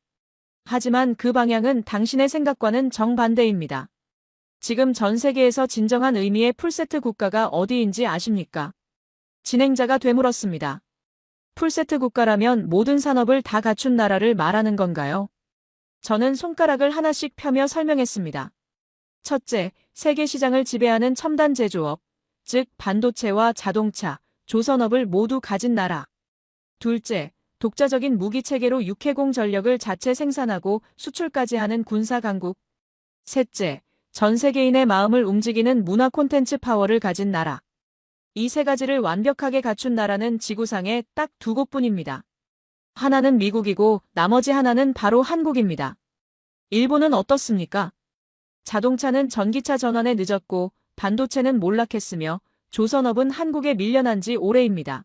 하지만 그 방향은 당신의 생각과는 정반대입니다. 지금 전 세계에서 진정한 의미의 풀세트 국가가 어디인지 아십니까? 진행자가 되물었습니다. 풀세트 국가라면 모든 산업을 다 갖춘 나라를 말하는 건가요? 저는 손가락을 하나씩 펴며 설명했습니다. 첫째, 세계 시장을 지배하는 첨단 제조업, 즉 반도체와 자동차, 조선업을 모두 가진 나라. 둘째, 독자적인 무기 체계로 육해공 전력을 자체 생산하고 수출까지 하는 군사 강국. 셋째, 전 세계인의 마음을 움직이는 문화 콘텐츠 파워를 가진 나라. 이 세 가지를 완벽하게 갖춘 나라는 지구상에 딱 두 곳뿐입니다. 하나는 미국이고 나머지 하나는 바로 한국입니다. 일본은 어떻습니까? 자동차는 전기차 전환에 늦었고 반도체는 몰락했으며 조선업은 한국에 밀려난 지 오래입니다.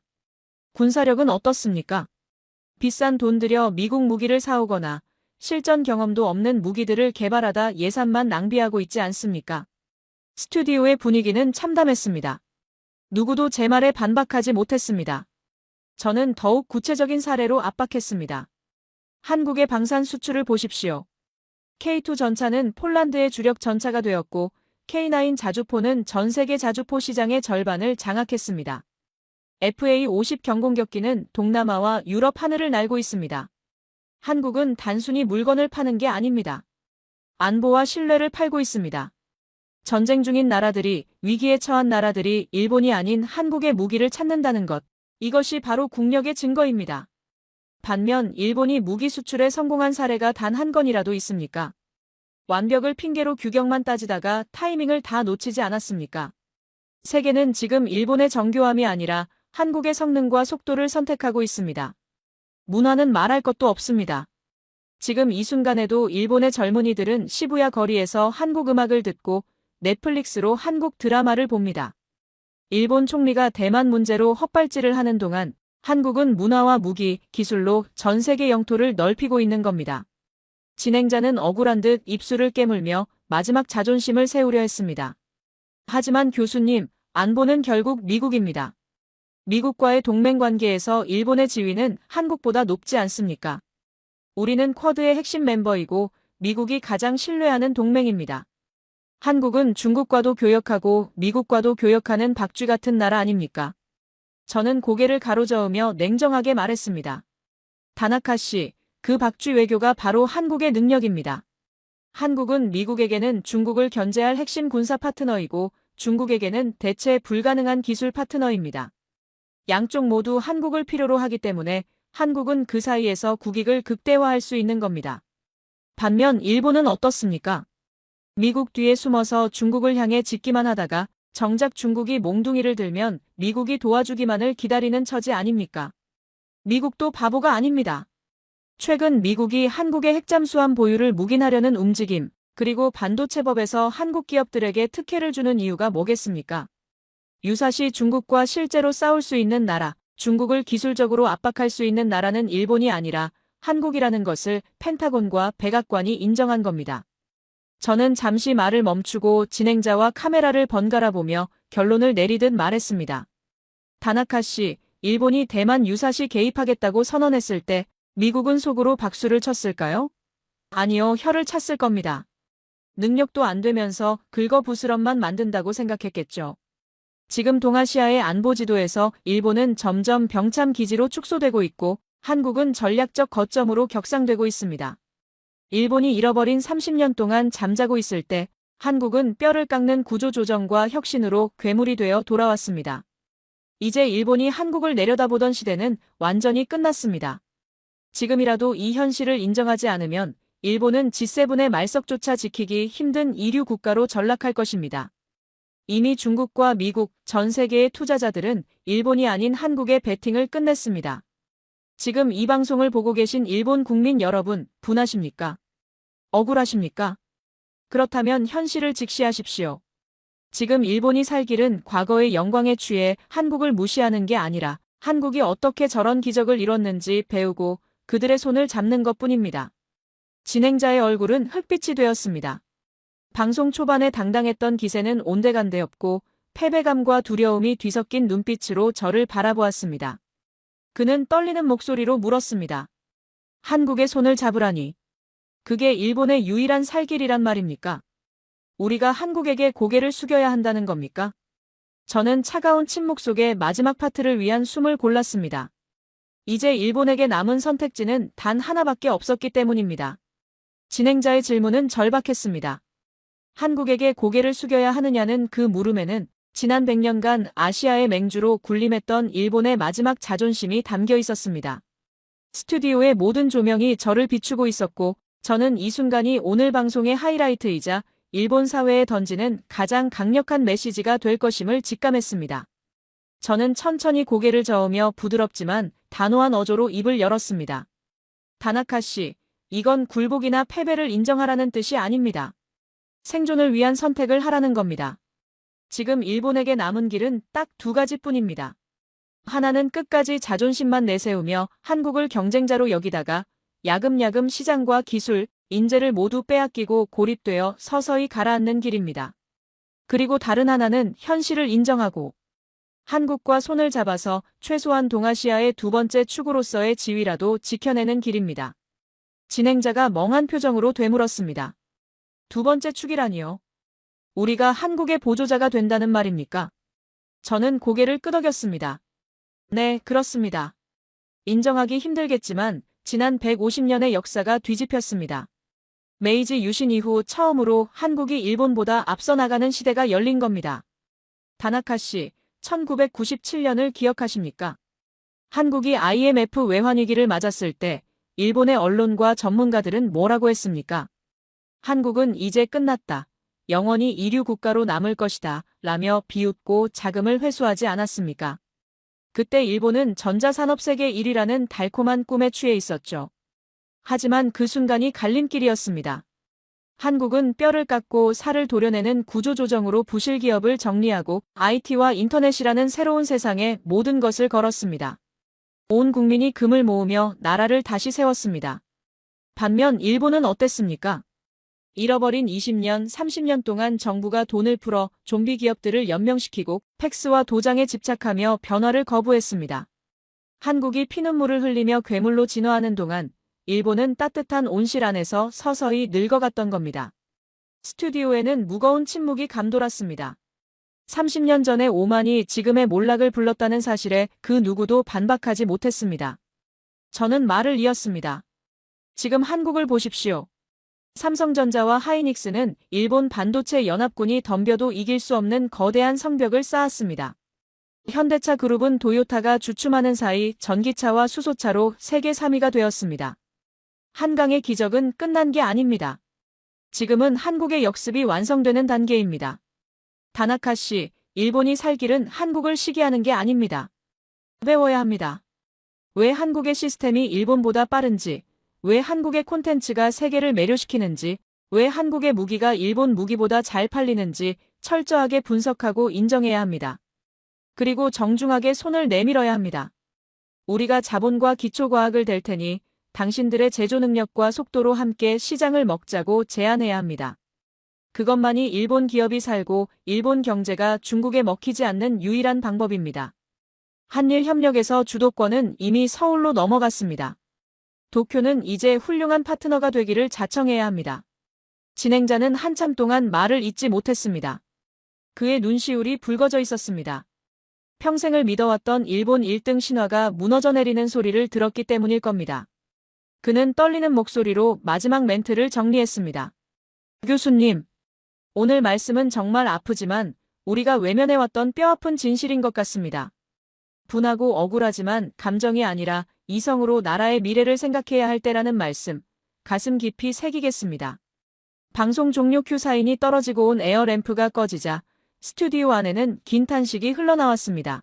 군사력은 어떻습니까? 비싼 돈 들여 미국 무기를 사오거나 실전 경험도 없는 무기들을 개발하다 예산만 낭비하고 있지 않습니까? 스튜디오의 분위기는 참담했습니다. 누구도 제 말에 반박하지 못했습니다. 저는 더욱 구체적인 사례로 압박했습니다. 한국의 방산 수출을 보십시오. K2 전차는 폴란드의 주력 전차가 되었고 K9 자주포는 전 세계 자주포 시장의 절반을 장악했습니다. FA-50 경공격기는 동남아와 유럽 하늘을 날고 있습니다. 한국은 단순히 물건을 파는 게 아닙니다. 안보와 신뢰를 팔고 있습니다. 전쟁 중인 나라들이, 위기에 처한 나라들이 일본이 아닌 한국의 무기를 찾는다는 것, 이것이 바로 국력의 증거입니다. 반면 일본이 무기 수출에 성공한 사례가 단 한 건이라도 있습니까? 완벽을 핑계로 규격만 따지다가 타이밍을 다 놓치지 않았습니까? 세계는 지금 일본의 정교함이 아니라 한국의 성능과 속도를 선택하고 있습니다. 문화는 말할 것도 없습니다. 지금 이 순간에도 일본의 젊은이들은 시부야 거리에서 한국 음악을 듣고 넷플릭스로 한국 드라마를 봅니다. 일본 총리가 대만 문제로 헛발질을 하는 동안 한국은 문화와 무기, 기술로 전 세계 영토를 넓히고 있는 겁니다. 진행자는 억울한 듯 입술을 깨물며 마지막 자존심을 세우려 했습니다. 하지만 교수님, 안보는 결국 미국입니다. 미국과의 동맹 관계에서 일본의 지위는 한국보다 높지 않습니까? 우리는 쿼드의 핵심 멤버이고 미국이 가장 신뢰하는 동맹입니다. 한국은 중국과도 교역하고 미국과도 교역하는 박쥐 같은 나라 아닙니까? 저는 고개를 가로저으며 냉정하게 말했습니다. 다나카 씨, 그 박쥐 외교가 바로 한국의 능력입니다. 한국은 미국에게는 중국을 견제할 핵심 군사 파트너이고 중국에게는 대체 불가능한 기술 파트너입니다. 양쪽 모두 한국을 필요로 하기 때문에 한국은 그 사이에서 국익을 극대화할 수 있는 겁니다. 반면 일본은 어떻습니까? 미국 뒤에 숨어서 중국을 향해 짓기만 하다가 정작 중국이 몽둥이를 들면 미국이 도와주기만을 기다리는 처지 아닙니까? 미국도 바보가 아닙니다. 최근 미국이 한국의 핵잠수함 보유를 묵인하려는 움직임, 그리고 반도체법에서 한국 기업들에게 특혜를 주는 이유가 뭐겠습니까? 유사시 중국과 실제로 싸울 수 있는 나라, 중국을 기술적으로 압박할 수 있는 나라는 일본이 아니라 한국이라는 것을 펜타곤과 백악관이 인정한 겁니다. 저는 잠시 말을 멈추고 진행자와 카메라를 번갈아 보며 결론을 내리듯 말했습니다. 다나카 씨, 일본이 대만 유사시 개입하겠다고 선언했을 때 미국은 속으로 박수를 쳤을까요? 아니요, 혀를 찼을 겁니다. 능력도 안 되면서 긁어부스럼만 만든다고 생각했겠죠. 지금 동아시아의 안보 지도에서 일본은 점점 병참 기지로 축소되고 있고 한국은 전략적 거점으로 격상되고 있습니다. 일본이 잃어버린 30년 동안 잠자고 있을 때 한국은 뼈를 깎는 구조조정과 혁신으로 괴물이 되어 돌아왔습니다. 이제 일본이 한국을 내려다보던 시대는 완전히 끝났습니다. 지금이라도 이 현실을 인정하지 않으면 일본은 G7의 말석조차 지키기 힘든 이류 국가로 전락할 것입니다. 이미 중국과 미국, 전 세계의 투자자들은 일본이 아닌 한국의 베팅을 끝냈습니다. 지금 이 방송을 보고 계신 일본 국민 여러분, 분하십니까? 억울하십니까? 그렇다면 현실을 직시하십시오. 지금 일본이 살 길은 과거의 영광에 취해 한국을 무시하는 게 아니라 한국이 어떻게 저런 기적을 이뤘는지 배우고 그들의 손을 잡는 것뿐입니다. 진행자의 얼굴은 흑빛이 되었습니다. 방송 초반에 당당했던 기세는 온데간데 없고 패배감과 두려움이 뒤섞인 눈빛으로 저를 바라보았습니다. 그는 떨리는 목소리로 물었습니다. 한국의 손을 잡으라니. 그게 일본의 유일한 살 길이란 말입니까? 우리가 한국에게 고개를 숙여야 한다는 겁니까? 저는 차가운 침묵 속에 마지막 파트를 위한 숨을 골랐습니다. 이제 일본에게 남은 선택지는 단 하나밖에 없었기 때문입니다. 진행자의 질문은 절박했습니다. 한국에게 고개를 숙여야 하느냐는 그 물음에는 지난 100년간 아시아의 맹주로 군림했던 일본의 마지막 자존심이 담겨 있었습니다. 스튜디오의 모든 조명이 저를 비추고 있었고 저는 이 순간이 오늘 방송의 하이라이트이자 일본 사회에 던지는 가장 강력한 메시지가 될 것임을 직감했습니다. 저는 천천히 고개를 저으며 부드럽지만 단호한 어조로 입을 열었습니다. 다나카 씨, 이건 굴복이나 패배를 인정하라는 뜻이 아닙니다. 생존을 위한 선택을 하라는 겁니다. 지금 일본에게 남은 길은 딱 두 가지뿐입니다. 하나는 끝까지 자존심만 내세우며 한국을 경쟁자로 여기다가 야금야금 시장과 기술, 인재를 모두 빼앗기고 고립되어 서서히 가라앉는 길입니다. 그리고 다른 하나는 현실을 인정하고 한국과 손을 잡아서 최소한 동아시아의 두 번째 축으로서의 지위라도 지켜내는 길입니다. 진행자가 멍한 표정으로 되물었습니다. 두 번째 축이라니요? 우리가 한국의 보조자가 된다는 말입니까? 저는 고개를 끄덕였습니다. 네, 그렇습니다. 인정하기 힘들겠지만 지난 150년의 역사가 뒤집혔습니다. 메이지 유신 이후 처음으로 한국이 일본보다 앞서 나가는 시대가 열린 겁니다. 다나카 씨, 1997년을 기억하십니까? 한국이 IMF 외환위기를 맞았을 때 일본의 언론과 전문가들은 뭐라고 했습니까? 한국은 이제 끝났다. 영원히 이류 국가로 남을 것이다. 라며 비웃고 자금을 회수하지 않았습니까? 그때 일본은 전자산업 세계 1위라는 달콤한 꿈에 취해 있었죠. 하지만 그 순간이 갈림길이었습니다. 한국은 뼈를 깎고 살을 도려내는 구조조정으로 부실 기업을 정리하고 IT와 인터넷이라는 새로운 세상에 모든 것을 걸었습니다. 온 국민이 금을 모으며 나라를 다시 세웠습니다. 반면 일본은 어땠습니까? 잃어버린 20년, 30년 동안 정부가 돈을 풀어 좀비 기업들을 연명시키고 팩스와 도장에 집착하며 변화를 거부했습니다. 한국이 피눈물을 흘리며 괴물로 진화하는 동안 일본은 따뜻한 온실 안에서 서서히 늙어갔던 겁니다. 스튜디오에는 무거운 침묵이 감돌았습니다. 30년 전의 오만이 지금의 몰락을 불렀다는 사실에 그 누구도 반박하지 못했습니다. 저는 말을 이었습니다. 지금 한국을 보십시오. 삼성전자와 하이닉스는 일본 반도체 연합군이 덤벼도 이길 수 없는 거대한 성벽을 쌓았습니다. 현대차 그룹은 도요타가 주춤하는 사이 전기차와 수소차로 세계 3위가 되었습니다. 한강의 기적은 끝난 게 아닙니다. 지금은 한국의 역습이 완성되는 단계입니다. 다나카 씨, 일본이 살 길은 한국을 시기하는 게 아닙니다. 배워야 합니다. 왜 한국의 시스템이 일본보다 빠른지, 왜 한국의 콘텐츠가 세계를 매료시키는지, 왜 한국의 무기가 일본 무기보다 잘 팔리는지 철저하게 분석하고 인정해야 합니다. 그리고 정중하게 손을 내밀어야 합니다. 우리가 자본과 기초과학을 댈 테니 당신들의 제조 능력과 속도로 함께 시장을 먹자고 제안해야 합니다. 그것만이 일본 기업이 살고 일본 경제가 중국에 먹히지 않는 유일한 방법입니다. 한일 협력에서 주도권은 이미 서울로 넘어갔습니다. 도쿄는 이제 훌륭한 파트너가 되기를 자청해야 합니다. 진행자는 한참 동안 말을 잇지 못했습니다. 그의 눈시울이 붉어져 있었습니다. 평생을 믿어왔던 일본 1등 신화가 무너져 내리는 소리를 들었기 때문일 겁니다. 그는 떨리는 목소리로 마지막 멘트를 정리했습니다. 교수님, 오늘 말씀은 정말 아프지만 우리가 외면해왔던 뼈아픈 진실인 것 같습니다. 분하고 억울하지만 감정이 아니라 이성으로 나라의 미래를 생각해야 할 때라는 말씀, 가슴 깊이 새기겠습니다. 방송 종료 큐 사인이 떨어지고 온 에어램프가 꺼지자 스튜디오 안에는 긴 탄식이 흘러나왔습니다.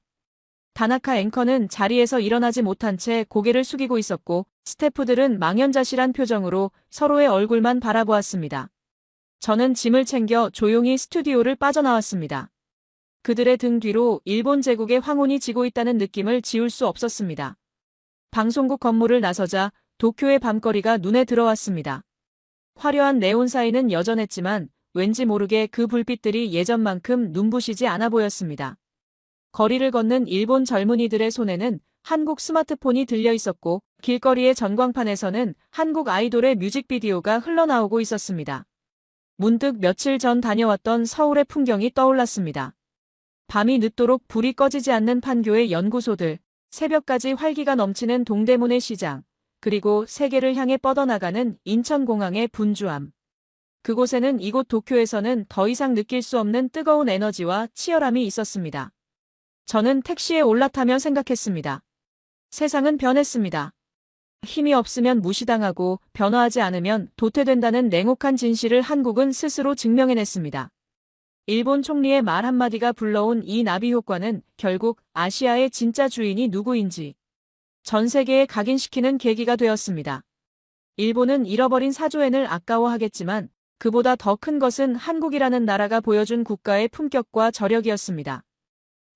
다나카 앵커는 자리에서 일어나지 못한 채 고개를 숙이고 있었고 스태프들은 망연자실한 표정으로 서로의 얼굴만 바라보았습니다. 저는 짐을 챙겨 조용히 스튜디오를 빠져나왔습니다. 그들의 등 뒤로 일본 제국의 황혼이 지고 있다는 느낌을 지울 수 없었습니다. 방송국 건물을 나서자 도쿄의 밤거리가 눈에 들어왔습니다. 화려한 네온 사인은 여전했지만 왠지 모르게 그 불빛들이 예전만큼 눈부시지 않아 보였습니다. 거리를 걷는 일본 젊은이들의 손에는 한국 스마트폰이 들려 있었고 길거리의 전광판에서는 한국 아이돌의 뮤직비디오가 흘러나오고 있었습니다. 문득 며칠 전 다녀왔던 서울의 풍경이 떠올랐습니다. 밤이 늦도록 불이 꺼지지 않는 판교의 연구소들, 새벽까지 활기가 넘치는 동대문의 시장, 그리고 세계를 향해 뻗어나가는 인천공항의 분주함. 그곳에는 이곳 도쿄에서는 더 이상 느낄 수 없는 뜨거운 에너지와 치열함이 있었습니다. 저는 택시에 올라타며 생각했습니다. 세상은 변했습니다. 힘이 없으면 무시당하고 변화하지 않으면 도태된다는 냉혹한 진실을 한국은 스스로 증명해냈습니다. 일본 총리의 말 한마디가 불러온 이 나비 효과는 결국 아시아의 진짜 주인이 누구인지 전 세계에 각인시키는 계기가 되었습니다. 일본은 잃어버린 사조엔을 아까워하겠지만 그보다 더 큰 것은 한국이라는 나라가 보여준 국가의 품격과 저력이었습니다.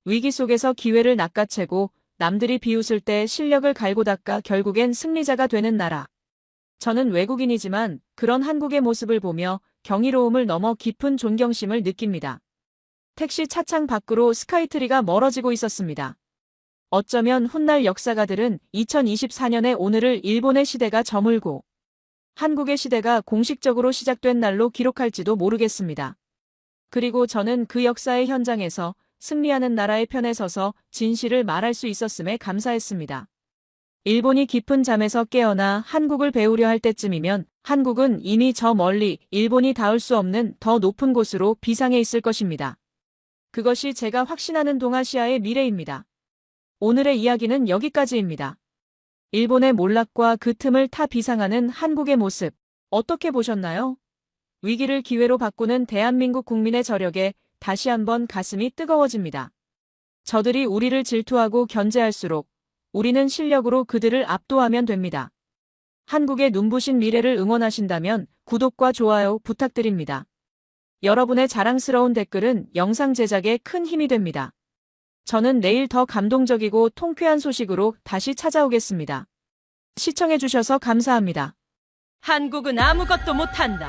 위기 속에서 기회를 낚아채고 남들이 비웃을 때 실력을 갈고 닦아 결국엔 승리자가 되는 나라. 저는 외국인이지만 그런 한국의 모습을 보며 경이로움을 넘어 깊은 존경심을 느낍니다. 택시 차창 밖으로 스카이트리가 멀어지고 있었습니다. 어쩌면 훗날 역사가들은 2024년의 오늘을 일본의 시대가 저물고 한국의 시대가 공식적으로 시작된 날로 기록할지도 모르겠습니다. 그리고 저는 그 역사의 현장에서 승리하는 나라의 편에 서서 진실을 말할 수 있었음에 감사했습니다. 일본이 깊은 잠에서 깨어나 한국을 배우려 할 때쯤이면 한국은 이미 저 멀리 일본이 닿을 수 없는 더 높은 곳으로 비상해 있을 것입니다. 그것이 제가 확신하는 동아시아의 미래입니다. 오늘의 이야기는 여기까지입니다. 일본의 몰락과 그 틈을 타 비상하는 한국의 모습, 어떻게 보셨나요? 위기를 기회로 바꾸는 대한민국 국민의 저력에 다시 한번 가슴이 뜨거워집니다. 저들이 우리를 질투하고 견제할수록 우리는 실력으로 그들을 압도하면 됩니다. 한국의 눈부신 미래를 응원하신다면 구독과 좋아요 부탁드립니다. 여러분의 자랑스러운 댓글은 영상 제작에 큰 힘이 됩니다. 저는 내일 더 감동적이고 통쾌한 소식으로 다시 찾아오겠습니다. 시청해주셔서 감사합니다. 한국은 아무것도 못한다.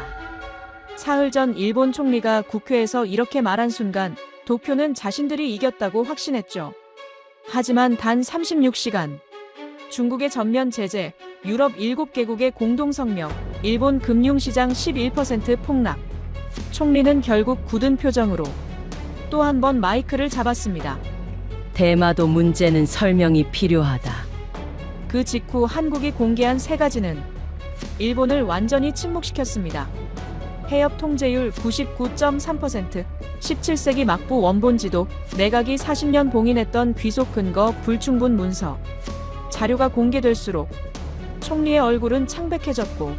사흘 전 일본 총리가 국회에서 이렇게 말한 순간 도쿄는 자신들이 이겼다고 확신했죠. 하지만 단 36시간. 중국의 전면 제재, 유럽 7개국의 공동성명, 일본 금융시장 11% 폭락. 총리는 결국 굳은 표정으로 또 한 번 마이크를 잡았습니다. 대마도 문제는 설명이 필요하다. 그 직후 한국이 공개한 세 가지는 일본을 완전히 침묵시켰습니다. 해협 통제율 99.3%, 17세기 막부 원본지도, 내각이 40년 봉인했던 귀속 근거 불충분 문서. 자료가 공개될수록 총리의 얼굴은 창백해졌고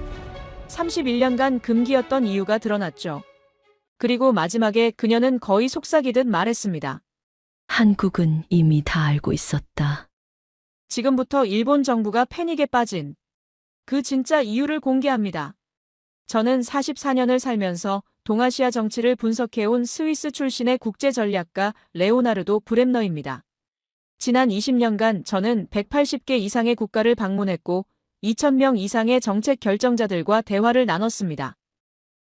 31년간 금기였던 이유가 드러났죠. 그리고 마지막에 그녀는 거의 속삭이듯 말했습니다. 한국은 이미 다 알고 있었다. 지금부터 일본 정부가 패닉에 빠진 그 진짜 이유를 공개합니다. 저는 44년을 살면서 동아시아 정치를 분석해온 스위스 출신의 국제전략가 레오나르도 브렘너입니다. 지난 20년간 저는 180개 이상의 국가를 방문했고 2,000명 이상의 정책 결정자들과 대화를 나눴습니다.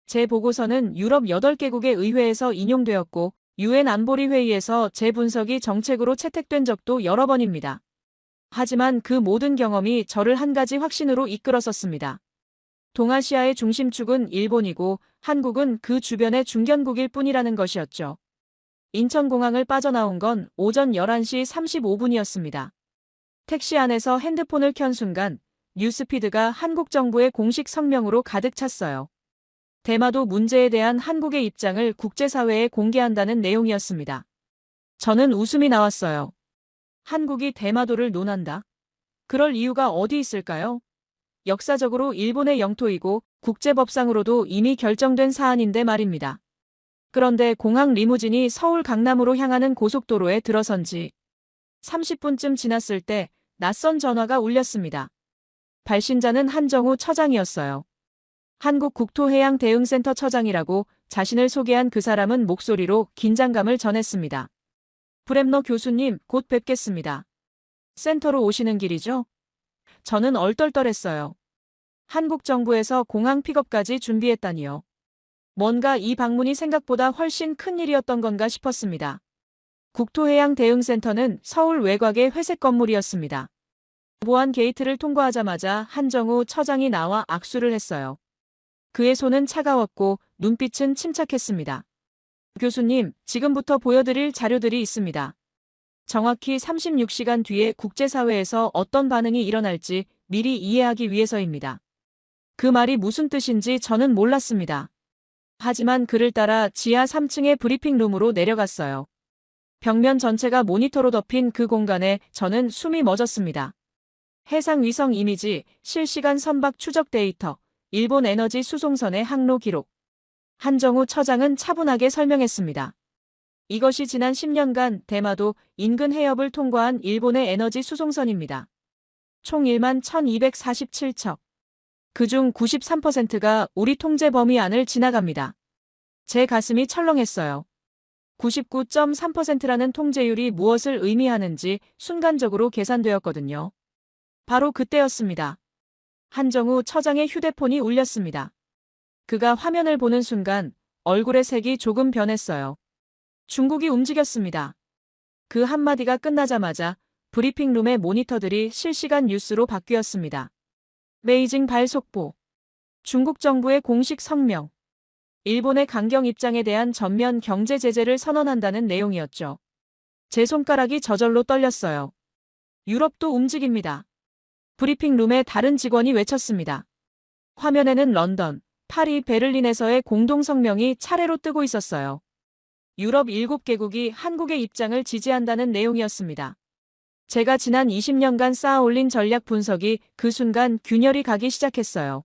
제 보고서는 유럽 8개국의 의회에서 인용되었고 UN 안보리 회의에서 제 분석이 정책으로 채택된 적도 여러 번입니다. 하지만 그 모든 경험이 저를 한 가지 확신으로 이끌었었습니다. 동아시아의 중심축은 일본이고 한국은 그 주변의 중견국일 뿐이라는 것이었죠. 인천공항을 빠져나온 건 오전 11시 35분이었습니다. 택시 안에서 핸드폰을 켠 순간 뉴스피드가 한국 정부의 공식 성명으로 가득 찼어요. 대마도 문제에 대한 한국의 입장을 국제사회에 공개한다는 내용이었습니다. 저는 웃음이 나왔어요. 한국이 대마도를 논한다? 그럴 이유가 어디 있을까요? 역사적으로 일본의 영토이고 국제법상으로도 이미 결정된 사안인데 말입니다. 그런데 공항 리무진이 서울 강남으로 향하는 고속도로에 들어선 지 30분쯤 지났을 때 낯선 전화가 울렸습니다. 발신자는 한정우 처장이었어요. 한국국토해양대응센터 처장이라고 자신을 소개한 그 사람은 목소리로 긴장감을 전했습니다. 브렘너 교수님, 곧 뵙겠습니다. 센터로 오시는 길이죠? 저는 얼떨떨했어요. 한국 정부에서 공항 픽업까지 준비했다니요. 뭔가 이 방문이 생각보다 훨씬 큰 일이었던 건가 싶었습니다. 국토해양대응센터는 서울 외곽의 회색 건물이었습니다. 보안 게이트를 통과하자마자 한정우 처장이 나와 악수를 했어요. 그의 손은 차가웠고 눈빛은 침착했습니다. 교수님, 지금부터 보여드릴 자료들이 있습니다. 정확히 36시간 뒤에 국제사회에서 어떤 반응이 일어날지 미리 이해하기 위해서입니다. 그 말이 무슨 뜻인지 저는 몰랐습니다. 하지만 그를 따라 지하 3층의 브리핑룸으로 내려갔어요. 벽면 전체가 모니터로 덮인 그 공간에 저는 숨이 멎었습니다. 해상위성 이미지, 실시간 선박 추적 데이터, 일본 에너지 수송선의 항로 기록. 한정우 처장은 차분하게 설명했습니다. 이것이 지난 10년간 대마도 인근 해협을 통과한 일본의 에너지 수송선입니다. 총 1만 1,247척. 그중 93%가 우리 통제 범위 안을 지나갑니다. 제 가슴이 철렁했어요. 99.3%라는 통제율이 무엇을 의미하는지 순간적으로 계산되었거든요. 바로 그때였습니다. 한정우 처장의 휴대폰이 울렸습니다. 그가 화면을 보는 순간 얼굴의 색이 조금 변했어요. 중국이 움직였습니다. 그 한마디가 끝나자마자 브리핑룸의 모니터들이 실시간 뉴스로 바뀌었습니다. 베이징 발속보. 중국 정부의 공식 성명. 일본의 강경 입장에 대한 전면 경제 제재를 선언한다는 내용이었죠. 제 손가락이 저절로 떨렸어요. 유럽도 움직입니다. 브리핑룸의 다른 직원이 외쳤습니다. 화면에는 런던, 파리, 베를린에서의 공동성명이 차례로 뜨고 있었어요. 유럽 7개국이 한국의 입장을 지지한다는 내용이었습니다. 제가 지난 20년간 쌓아올린 전략 분석이 그 순간 균열이 가기 시작했어요.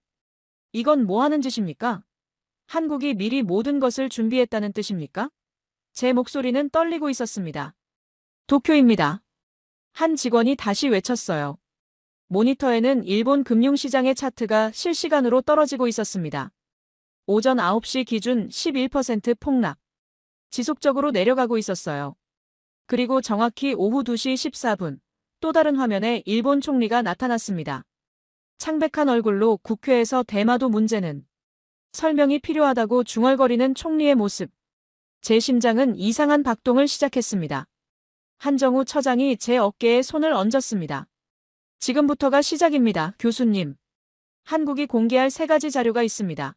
이건 뭐 하는 짓입니까? 한국이 미리 모든 것을 준비했다는 뜻입니까? 제 목소리는 떨리고 있었습니다. 도쿄입니다. 한 직원이 다시 외쳤어요. 모니터에는 일본 금융시장의 차트가 실시간으로 떨어지고 있었습니다. 오전 9시 기준 11% 폭락. 지속적으로 내려가고 있었어요. 그리고 정확히 오후 2시 14분, 또 다른 화면에 일본 총리가 나타났습니다. 창백한 얼굴로 국회에서 대마도 문제는 설명이 필요하다고 중얼거리는 총리의 모습. 제 심장은 이상한 박동을 시작했습니다. 한정우 처장이 제 어깨에 손을 얹었습니다. 지금부터가 시작입니다, 교수님. 한국이 공개할 3가지 자료가 있습니다.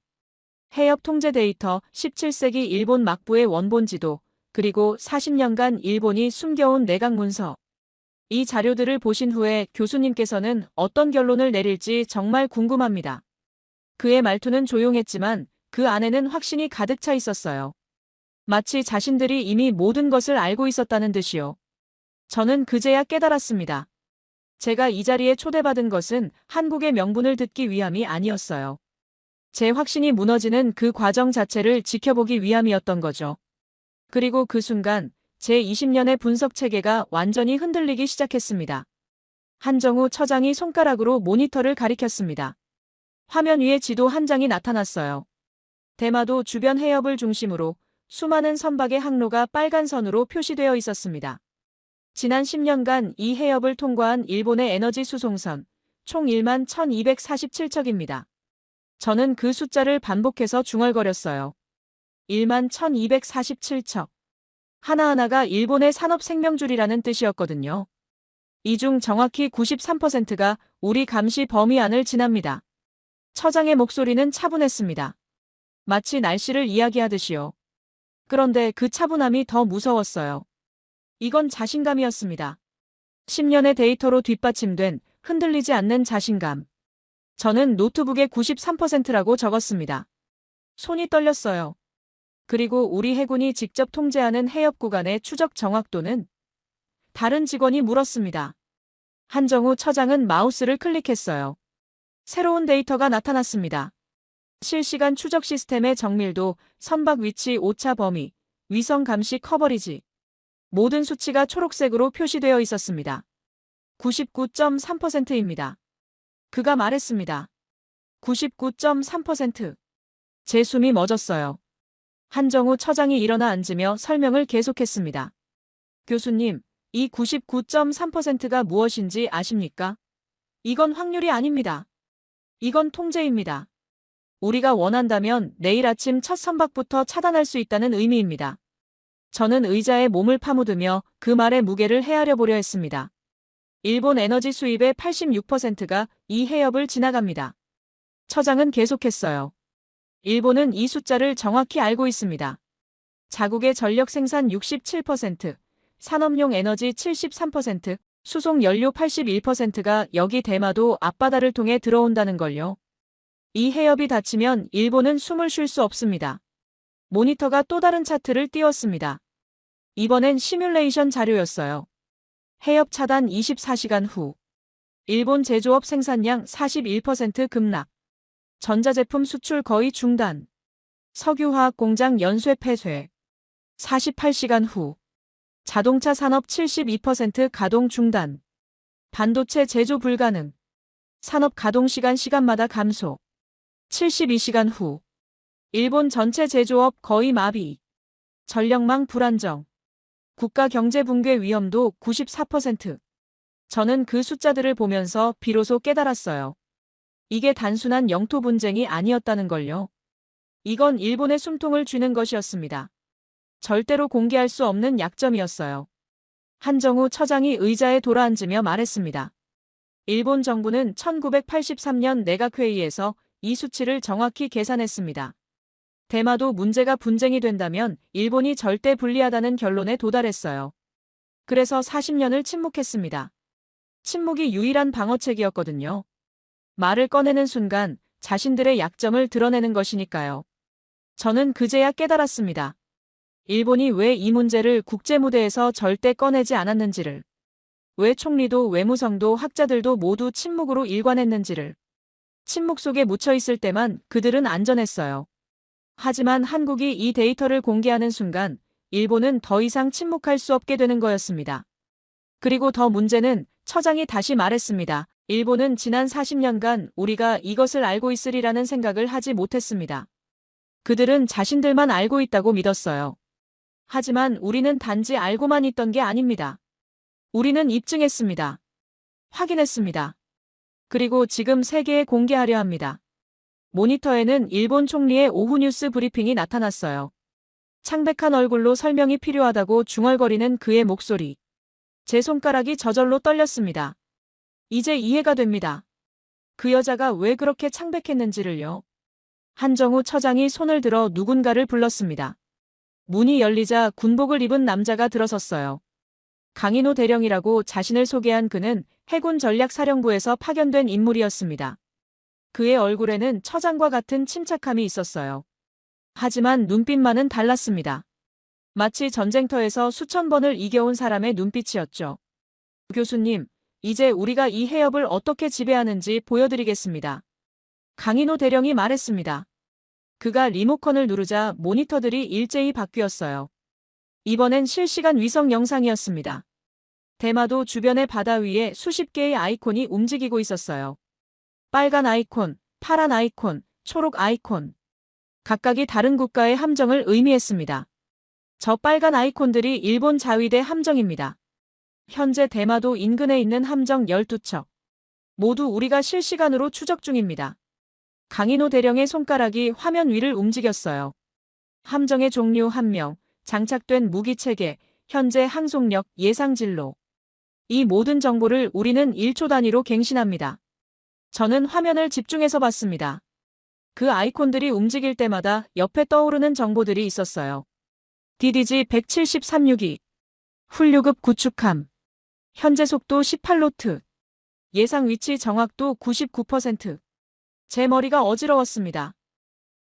해협 통제 데이터, 17세기 일본 막부의 원본 지도, 그리고 40년간 일본이 숨겨온 내각 문서. 이 자료들을 보신 후에 교수님께서는 어떤 결론을 내릴지 정말 궁금합니다. 그의 말투는 조용했지만 그 안에는 확신이 가득 차 있었어요. 마치 자신들이 이미 모든 것을 알고 있었다는 듯이요. 저는 그제야 깨달았습니다. 제가 이 자리에 초대받은 것은 한국의 명분을 듣기 위함이 아니었어요. 제 확신이 무너지는 그 과정 자체를 지켜보기 위함이었던 거죠. 그리고 그 순간 제 20년의 분석 체계가 완전히 흔들리기 시작했습니다. 한정우 처장이 손가락으로 모니터를 가리켰습니다. 화면 위에 지도 한 장이 나타났어요. 대마도 주변 해협을 중심으로 수많은 선박의 항로가 빨간 선으로 표시되어 있었습니다. 지난 10년간 이 해협을 통과한 일본의 에너지 수송선, 총 1만 1247척입니다. 저는 그 숫자를 반복해서 중얼거렸어요. 1만 1247척. 하나하나가 일본의 산업 생명줄이라는 뜻이었거든요. 이 중 정확히 93%가 우리 감시 범위 안을 지납니다. 처장의 목소리는 차분했습니다. 마치 날씨를 이야기하듯이요. 그런데 그 차분함이 더 무서웠어요. 이건 자신감이었습니다. 10년의 데이터로 뒷받침된 흔들리지 않는 자신감. 저는 노트북에 93%라고 적었습니다. 손이 떨렸어요. 그리고 우리 해군이 직접 통제하는 해협 구간의 추적 정확도는? 다른 직원이 물었습니다. 한정우 처장은 마우스를 클릭했어요. 새로운 데이터가 나타났습니다. 실시간 추적 시스템의 정밀도, 선박 위치 오차 범위, 위성 감시 커버리지. 모든 수치가 초록색으로 표시되어 있었습니다. 99.3%입니다. 그가 말했습니다. 99.3%. 제 숨이 멎었어요. 한정우 처장이 일어나 앉으며 설명을 계속했습니다. 교수님, 이 99.3%가 무엇인지 아십니까? 이건 확률이 아닙니다. 이건 통제입니다. 우리가 원한다면 내일 아침 첫 선박부터 차단할 수 있다는 의미입니다. 저는 의자에 몸을 파묻으며 그 말의 무게를 헤아려 보려 했습니다. 일본 에너지 수입의 86%가 이 해협을 지나갑니다. 처장은 계속했어요. 일본은 이 숫자를 정확히 알고 있습니다. 자국의 전력 생산 67%, 산업용 에너지 73%, 수송 연료 81%가 여기 대마도 앞바다를 통해 들어온다는 걸요. 이 해협이 닫히면 일본은 숨을 쉴 수 없습니다. 모니터가 또 다른 차트를 띄웠습니다. 이번엔 시뮬레이션 자료였어요. 해협 차단 24시간 후. 일본 제조업 생산량 41% 급락. 전자제품 수출 거의 중단. 석유화학 공장 연쇄 폐쇄. 48시간 후. 자동차 산업 72% 가동 중단. 반도체 제조 불가능. 산업 가동 시간마다 감소. 72시간 후. 일본 전체 제조업 거의 마비. 전력망 불안정. 국가 경제 붕괴 위험도 94%. 저는 그 숫자들을 보면서 비로소 깨달았어요. 이게 단순한 영토 분쟁이 아니었다는 걸요. 이건 일본의 숨통을 쥐는 것이었습니다. 절대로 공개할 수 없는 약점이었어요. 한정우 처장이 의자에 돌아앉으며 말했습니다. 일본 정부는 1983년 내각회의에서 이 수치를 정확히 계산했습니다. 대마도 문제가 분쟁이 된다면 일본이 절대 불리하다는 결론에 도달했어요. 그래서 40년을 침묵했습니다. 침묵이 유일한 방어책이었거든요. 말을 꺼내는 순간 자신들의 약점을 드러내는 것이니까요. 저는 그제야 깨달았습니다. 일본이 왜 이 문제를 국제무대에서 절대 꺼내지 않았는지를. 왜 총리도 외무성도 학자들도 모두 침묵으로 일관했는지를. 침묵 속에 묻혀 있을 때만 그들은 안전했어요. 하지만 한국이 이 데이터를 공개하는 순간 일본은 더 이상 침묵할 수 없게 되는 거였습니다. 그리고 더 문제는 처장이 다시 말했습니다. 일본은 지난 40년간 우리가 이것을 알고 있으리라는 생각을 하지 못했습니다. 그들은 자신들만 알고 있다고 믿었어요. 하지만 우리는 단지 알고만 있던 게 아닙니다. 우리는 입증했습니다. 확인했습니다. 그리고 지금 세계에 공개하려 합니다. 모니터에는 일본 총리의 오후 뉴스 브리핑이 나타났어요. 창백한 얼굴로 설명이 필요하다고 중얼거리는 그의 목소리. 제 손가락이 저절로 떨렸습니다. 이제 이해가 됩니다. 그 여자가 왜 그렇게 창백했는지를요. 한정우 처장이 손을 들어 누군가를 불렀습니다. 문이 열리자 군복을 입은 남자가 들어섰어요. 강인호 대령이라고 자신을 소개한 그는 해군 전략사령부에서 파견된 인물이었습니다. 그의 얼굴에는 처장과 같은 침착함이 있었어요. 하지만 눈빛만은 달랐습니다. 마치 전쟁터에서 수천 번을 이겨온 사람의 눈빛이었죠. 교수님, 이제 우리가 이 해협을 어떻게 지배하는지 보여드리겠습니다. 강인호 대령이 말했습니다. 그가 리모컨을 누르자 모니터들이 일제히 바뀌었어요. 이번엔 실시간 위성 영상이었습니다. 대마도 주변의 바다 위에 수십 개의 아이콘이 움직이고 있었어요. 빨간 아이콘, 파란 아이콘, 초록 아이콘. 각각이 다른 국가의 함정을 의미했습니다. 저 빨간 아이콘들이 일본 자위대 함정입니다. 현재 대마도 인근에 있는 함정 12척. 모두 우리가 실시간으로 추적 중입니다. 강인호 대령의 손가락이 화면 위를 움직였어요. 함정의 종류 1명, 장착된 무기체계, 현재 항속력, 예상 진로. 이 모든 정보를 우리는 1초 단위로 갱신합니다. 저는 화면을 집중해서 봤습니다. 그 아이콘들이 움직일 때마다 옆에 떠오르는 정보들이 있었어요. DDG 17362, 훌류급 구축함, 현재 속도 18노트, 예상 위치 정확도 99%. 제 머리가 어지러웠습니다.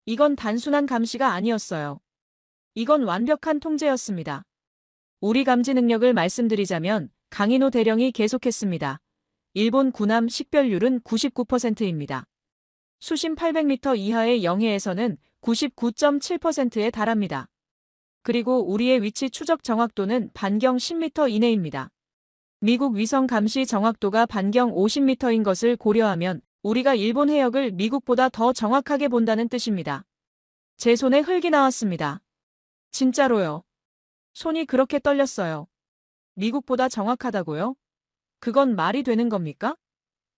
이건 단순한 감시가 아니었어요. 이건 완벽한 통제였습니다. 우리 감지 능력을 말씀드리자면 강인호 대령이 계속했습니다. 일본 군함 식별률은 99%입니다. 수심 800m 이하의 영해에서는 99.7%에 달합니다. 그리고 우리의 위치 추적 정확도는 반경 10m 이내입니다. 미국 위성 감시 정확도가 반경 50m인 것을 고려하면 우리가 일본 해역을 미국보다 더 정확하게 본다는 뜻입니다. 제 손에 흙이 나왔습니다. 진짜로요. 손이 그렇게 떨렸어요. 미국보다 정확하다고요? 그건 말이 되는 겁니까?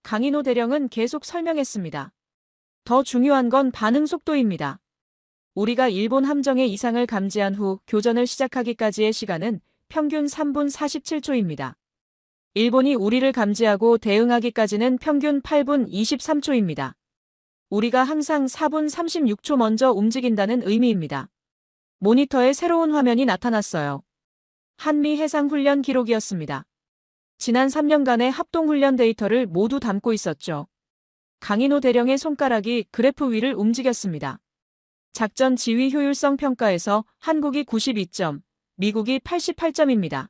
강인호 대령은 계속 설명했습니다. 더 중요한 건 반응 속도입니다. 우리가 일본 함정의 이상을 감지한 후 교전을 시작하기까지의 시간은 평균 3분 47초입니다. 일본이 우리를 감지하고 대응하기까지는 평균 8분 23초입니다. 우리가 항상 4분 36초 먼저 움직인다는 의미입니다. 모니터에 새로운 화면이 나타났어요. 한미 해상훈련 기록이었습니다. 지난 3년간의 합동훈련 데이터를 모두 담고 있었죠. 강인호 대령의 손가락이 그래프 위를 움직였습니다. 작전 지휘 효율성 평가에서 한국이 92점, 미국이 88점입니다.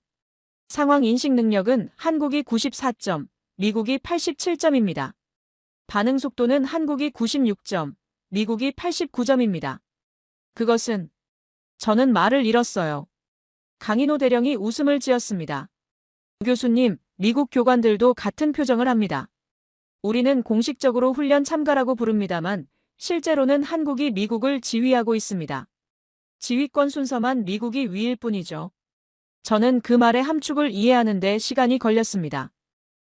상황 인식 능력은 한국이 94점, 미국이 87점입니다. 반응 속도는 한국이 96점, 미국이 89점입니다. 그것은 저는 말을 잃었어요. 강인호 대령이 웃음을 지었습니다. 교수님, 미국 교관들도 같은 표정을 합니다. 우리는 공식적으로 훈련 참가라고 부릅니다만 실제로는 한국이 미국을 지휘하고 있습니다. 지휘권 순서만 미국이 위일 뿐이죠. 저는 그 말의 함축을 이해하는 데 시간이 걸렸습니다.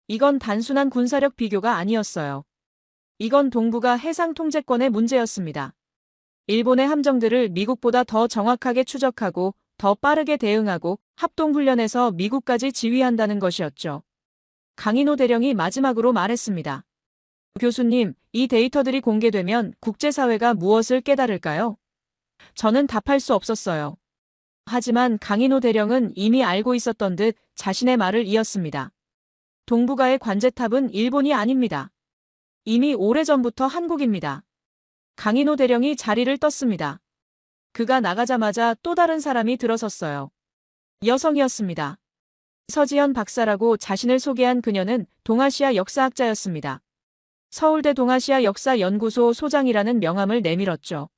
이건 단순한 군사력 비교가 아니었어요. 이건 동북아 해상 통제권의 문제였습니다. 일본의 함정들을 미국보다 더 정확하게 추적하고 더 빠르게 대응하고 합동훈련에서 미국까지 지휘한다는 것이었죠. 강인호 대령이 마지막으로 말했습니다. 교수님, 이 데이터들이 공개되면 국제사회가 무엇을 깨달을까요? 저는 답할 수 없었어요. 하지만 강인호 대령은 이미 알고 있었던 듯 자신의 말을 이었습니다. 동북아의 관제탑은 일본이 아닙니다. 이미 오래전부터 한국입니다. 강인호 대령이 자리를 떴습니다. 그가 나가자마자 또 다른 사람이 들어섰어요. 여성이었습니다. 서지현 박사라고 자신을 소개한 그녀는 동아시아 역사학자였습니다. 서울대 동아시아 역사연구소 소장이라는 명함을 내밀었죠.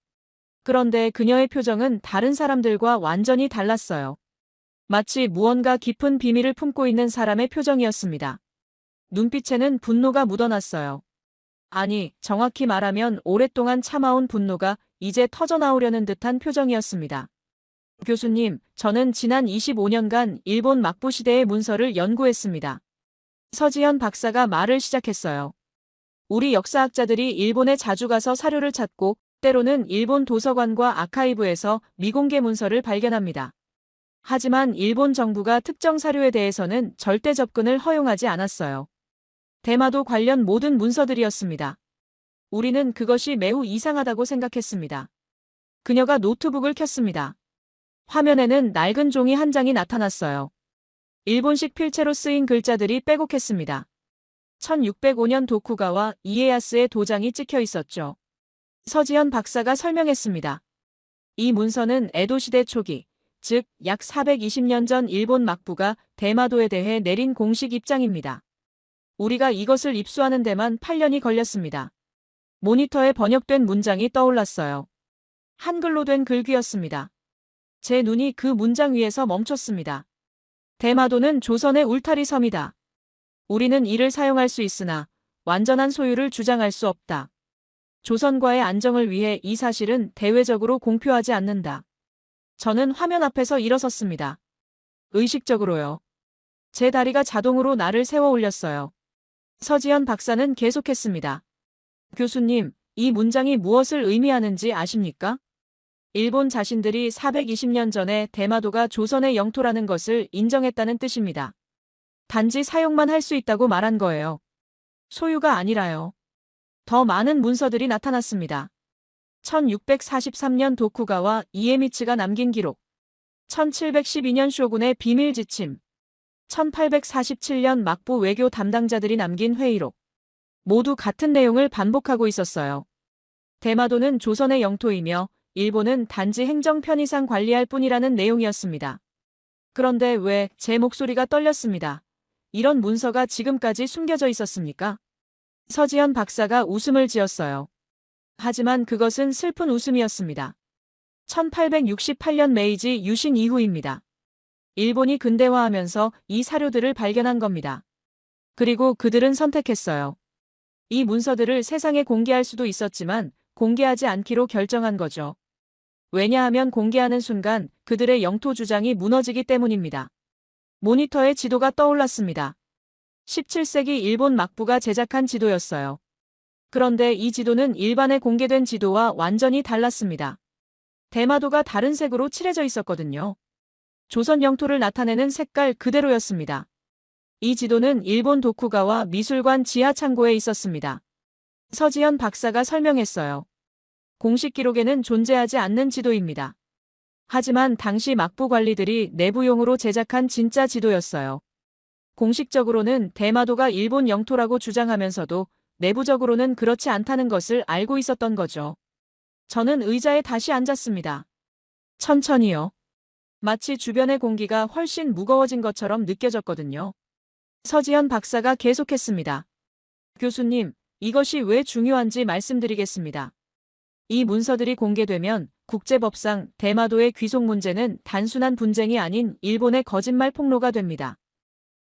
그런데 그녀의 표정은 다른 사람들과 완전히 달랐어요. 마치 무언가 깊은 비밀을 품고 있는 사람의 표정이었습니다. 눈빛에는 분노가 묻어났어요. 아니, 정확히 말하면 오랫동안 참아온 분노가 이제 터져나오려는 듯한 표정이었습니다. 교수님, 저는 지난 25년간 일본 막부 시대의 문서를 연구했습니다. 서지현 박사가 말을 시작했어요. 우리 역사학자들이 일본에 자주 가서 사료를 찾고 때로는 일본 도서관과 아카이브에서 미공개 문서를 발견합니다. 하지만 일본 정부가 특정 사료에 대해서는 절대 접근을 허용하지 않았어요. 대마도 관련 모든 문서들이었습니다. 우리는 그것이 매우 이상하다고 생각했습니다. 그녀가 노트북을 켰습니다. 화면에는 낡은 종이 한 장이 나타났어요. 일본식 필체로 쓰인 글자들이 빼곡했습니다. 1605년 도쿠가와 이에야스의 도장이 찍혀 있었죠. 서지현 박사가 설명했습니다. 이 문서는 에도시대 초기, 즉 약 420년 전 일본 막부가 대마도에 대해 내린 공식 입장입니다. 우리가 이것을 입수하는 데만 8년이 걸렸습니다. 모니터에 번역된 문장이 떠올랐어요. 한글로 된 글귀였습니다. 제 눈이 그 문장 위에서 멈췄습니다. 대마도는 조선의 울타리 섬이다. 우리는 이를 사용할 수 있으나 완전한 소유를 주장할 수 없다. 조선과의 안정을 위해 이 사실은 대외적으로 공표하지 않는다. 저는 화면 앞에서 일어섰습니다. 의식적으로요. 제 다리가 자동으로 나를 세워 올렸어요. 서지현 박사는 계속했습니다. 교수님, 이 문장이 무엇을 의미하는지 아십니까? 일본 자신들이 420년 전에 대마도가 조선의 영토라는 것을 인정했다는 뜻입니다. 단지 사용만 할 수 있다고 말한 거예요. 소유가 아니라요. 더 많은 문서들이 나타났습니다. 1643년 도쿠가와 이에미츠가 남긴 기록, 1712년 쇼군의 비밀 지침, 1847년 막부 외교 담당자들이 남긴 회의록, 모두 같은 내용을 반복하고 있었어요. 대마도는 조선의 영토이며 일본은 단지 행정 편의상 관리할 뿐이라는 내용이었습니다. 그런데 왜 제 목소리가 떨렸습니다. 이런 문서가 지금까지 숨겨져 있었습니까? 서지현 박사가 웃음을 지었어요. 하지만 그것은 슬픈 웃음이었습니다. 1868년 메이지 유신 이후입니다. 일본이 근대화하면서 이 사료들을 발견한 겁니다. 그리고 그들은 선택했어요. 이 문서들을 세상에 공개할 수도 있었지만 공개하지 않기로 결정한 거죠. 왜냐하면 공개하는 순간 그들의 영토 주장이 무너지기 때문입니다. 모니터에 지도가 떠올랐습니다. 17세기 일본 막부가 제작한 지도였어요. 그런데 이 지도는 일반에 공개된 지도와 완전히 달랐습니다. 대마도가 다른 색으로 칠해져 있었거든요. 조선 영토를 나타내는 색깔 그대로였습니다. 이 지도는 일본 도쿠가와 미술관 지하 창고에 있었습니다. 서지현 박사가 설명했어요. 공식 기록에는 존재하지 않는 지도입니다. 하지만 당시 막부 관리들이 내부용으로 제작한 진짜 지도였어요. 공식적으로는 대마도가 일본 영토라고 주장하면서도 내부적으로는 그렇지 않다는 것을 알고 있었던 거죠. 저는 의자에 다시 앉았습니다. 천천히요. 마치 주변의 공기가 훨씬 무거워진 것처럼 느껴졌거든요. 서지현 박사가 계속했습니다. 교수님, 이것이 왜 중요한지 말씀드리겠습니다. 이 문서들이 공개되면 국제법상 대마도의 귀속 문제는 단순한 분쟁이 아닌 일본의 거짓말 폭로가 됩니다.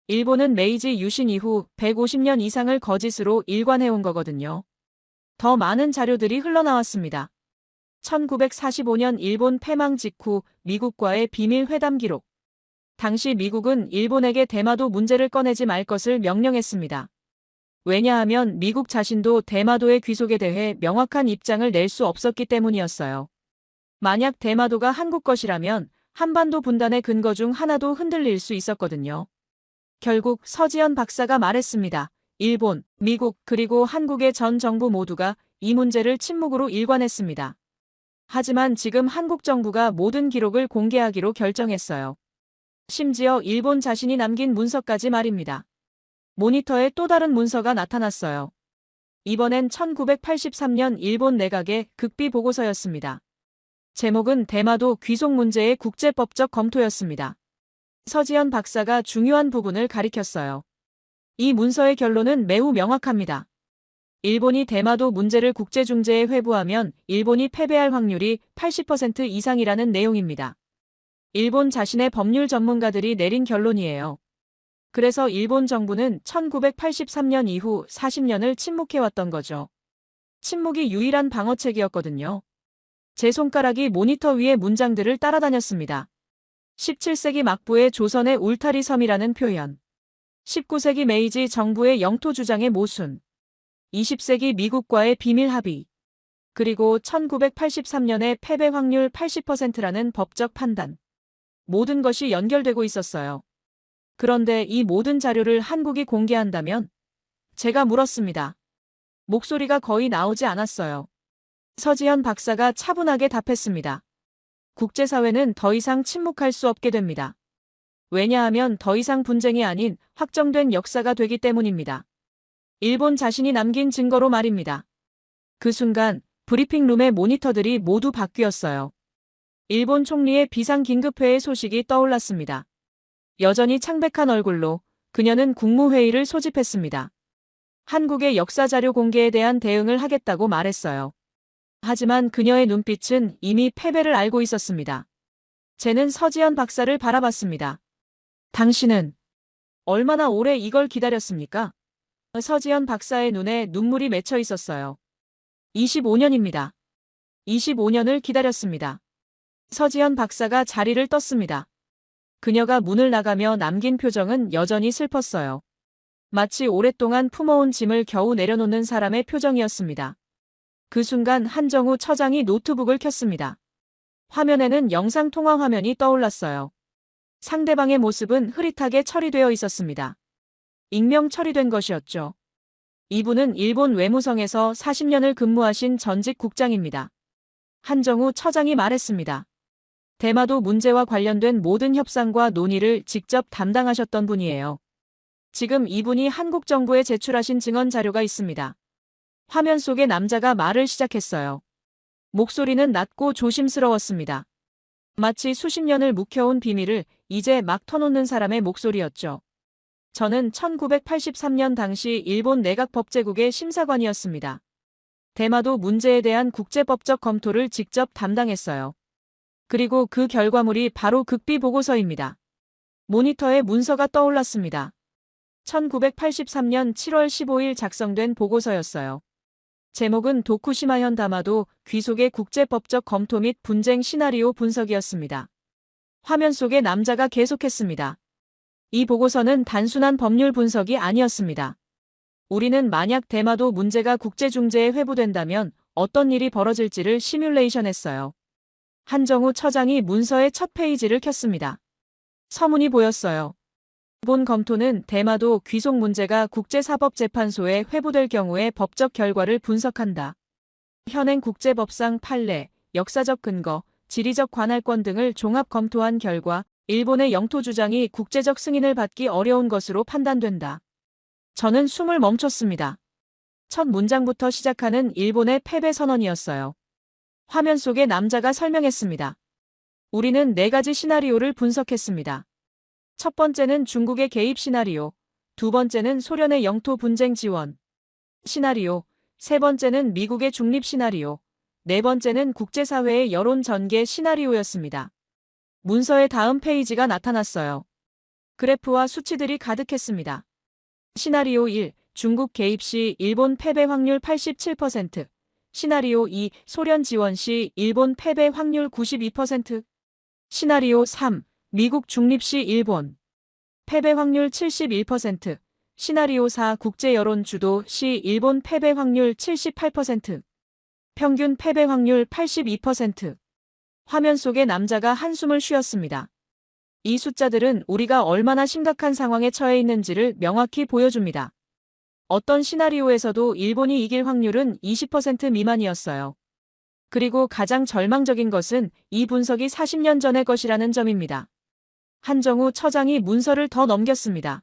일본은 메이지 유신 이후 150년 이상을 거짓으로 일관해온 거거든요. 더 많은 자료들이 흘러나왔습니다. 1945년 일본 패망 직후 미국과의 비밀 회담 기록. 당시 미국은 일본에게 대마도 문제를 꺼내지 말 것을 명령했습니다. 왜냐하면 미국 자신도 대마도의 귀속에 대해 명확한 입장을 낼 수 없었기 때문이었어요. 만약 대마도가 한국 것이라면 한반도 분단의 근거 중 하나도 흔들릴 수 있었거든요. 결국 서지현 박사가 말했습니다. 일본, 미국 그리고 한국의 전 정부 모두가 이 문제를 침묵으로 일관했습니다. 하지만 지금 한국 정부가 모든 기록을 공개하기로 결정했어요. 심지어 일본 자신이 남긴 문서까지 말입니다. 모니터에 또 다른 문서가 나타났어요. 이번엔 1983년 일본 내각의 극비 보고서였습니다. 제목은 대마도 귀속 문제의 국제법적 검토였습니다. 서지현 박사가 중요한 부분을 가리켰어요. 이 문서의 결론은 매우 명확합니다. 일본이 대마도 문제를 국제중재에 회부하면 일본이 패배할 확률이 80% 이상이라는 내용입니다. 일본 자신의 법률 전문가들이 내린 결론이에요. 그래서 일본 정부는 1983년 이후 40년을 침묵해왔던 거죠. 침묵이 유일한 방어책이었거든요. 제 손가락이 모니터 위의 문장들을 따라다녔습니다. 17세기 막부의 조선의 울타리 섬이라는 표현. 19세기 메이지 정부의 영토 주장의 모순. 20세기 미국과의 비밀 합의, 그리고 1983년의 패배 확률 80%라는 법적 판단. 모든 것이 연결되고 있었어요. 그런데 이 모든 자료를 한국이 공개한다면? 제가 물었습니다. 목소리가 거의 나오지 않았어요. 서지현 박사가 차분하게 답했습니다. 국제사회는 더 이상 침묵할 수 없게 됩니다. 왜냐하면 더 이상 분쟁이 아닌 확정된 역사가 되기 때문입니다. 일본 자신이 남긴 증거로 말입니다. 그 순간 브리핑룸의 모니터들이 모두 바뀌었어요. 일본 총리의 비상긴급회의 소식이 떠올랐습니다. 여전히 창백한 얼굴로 그녀는 국무회의를 소집했습니다. 한국의 역사자료 공개에 대한 대응을 하겠다고 말했어요. 하지만 그녀의 눈빛은 이미 패배를 알고 있었습니다. 쟤는 서지현 박사를 바라봤습니다. 당신은 얼마나 오래 이걸 기다렸습니까? 서지현 박사의 눈에 눈물이 맺혀 있었어요. 25년입니다. 25년을 기다렸습니다. 서지현 박사가 자리를 떴습니다. 그녀가 문을 나가며 남긴 표정은 여전히 슬펐어요. 마치 오랫동안 품어온 짐을 겨우 내려놓는 사람의 표정이었습니다. 그 순간 한정우 처장이 노트북을 켰습니다. 화면에는 영상통화 화면이 떠올랐어요. 상대방의 모습은 흐릿하게 처리되어 있었습니다. 익명 처리된 것이었죠. 이분은 일본 외무성에서 40년을 근무하신 전직 국장입니다. 한정우 처장이 말했습니다. 대마도 문제와 관련된 모든 협상과 논의를 직접 담당하셨던 분이에요. 지금 이분이 한국 정부에 제출하신 증언 자료가 있습니다. 화면 속의 남자가 말을 시작했어요. 목소리는 낮고 조심스러웠습니다. 마치 수십 년을 묵혀온 비밀을 이제 막 터놓는 사람의 목소리였죠. 저는 1983년 당시 일본 내각법제국의 심사관이었습니다. 대마도 문제에 대한 국제법적 검토를 직접 담당했어요. 그리고 그 결과물이 바로 극비 보고서입니다. 모니터에 문서가 떠올랐습니다. 1983년 7월 15일 작성된 보고서였어요. 제목은 도쿠시마현 다마도 귀속의 국제법적 검토 및 분쟁 시나리오 분석이었습니다. 화면 속의 남자가 계속했습니다. 이 보고서는 단순한 법률 분석이 아니었습니다. 우리는 만약 대마도 문제가 국제중재에 회부된다면 어떤 일이 벌어질지를 시뮬레이션했어요. 한정우 처장이 문서의 첫 페이지를 켰습니다. 서문이 보였어요. 본 검토는 대마도 귀속 문제가 국제사법재판소에 회부될 경우의 법적 결과를 분석한다. 현행 국제법상 판례, 역사적 근거, 지리적 관할권 등을 종합 검토한 결과 일본의 영토 주장이 국제적 승인을 받기 어려운 것으로 판단된다. 저는 숨을 멈췄습니다. 첫 문장부터 시작하는 일본의 패배 선언이었어요. 화면 속의 남자가 설명했습니다. 우리는 4가지 시나리오를 분석했습니다. 첫 번째는 중국의 개입 시나리오, 두 번째는 소련의 영토 분쟁 지원 시나리오, 세 번째는 미국의 중립 시나리오, 네 번째는 국제사회의 여론 전개 시나리오였습니다. 문서의 다음 페이지가 나타났어요. 그래프와 수치들이 가득했습니다. 시나리오 1, 중국 개입 시 일본 패배 확률 87%, 시나리오 2, 소련 지원 시 일본 패배 확률 92%, 시나리오 3, 미국 중립 시 일본 패배 확률 71%, 시나리오 4, 국제 여론 주도 시 일본 패배 확률 78%, 평균 패배 확률 82%. 화면 속의 남자가 한숨을 쉬었습니다. 이 숫자들은 우리가 얼마나 심각한 상황에 처해 있는지를 명확히 보여줍니다. 어떤 시나리오에서도 일본이 이길 확률은 20% 미만이었어요. 그리고 가장 절망적인 것은 이 분석이 40년 전의 것이라는 점입니다. 한정우 처장이 문서를 더 넘겼습니다.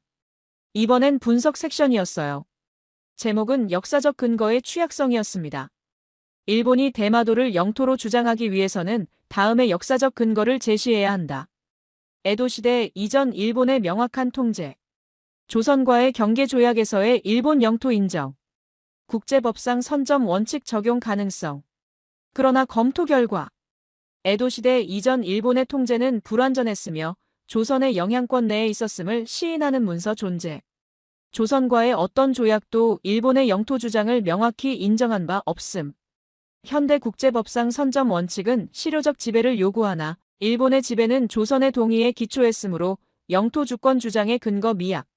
이번엔 분석 섹션이었어요. 제목은 역사적 근거의 취약성이었습니다. 일본이 대마도를 영토로 주장하기 위해서는 다음의 역사적 근거를 제시해야 한다. 에도시대 이전 일본의 명확한 통제. 조선과의 경계조약에서의 일본 영토 인정. 국제법상 선점 원칙 적용 가능성. 그러나 검토 결과 에도시대 이전 일본의 통제는 불완전했으며 조선의 영향권 내에 있었음을 시인하는 문서 존재. 조선과의 어떤 조약도 일본의 영토 주장을 명확히 인정한 바 없음. 현대 국제법상 선점 원칙은 실효적 지배를 요구하나 일본의 지배는 조선의 동의에 기초했으므로 영토 주권 주장의 근거 미약.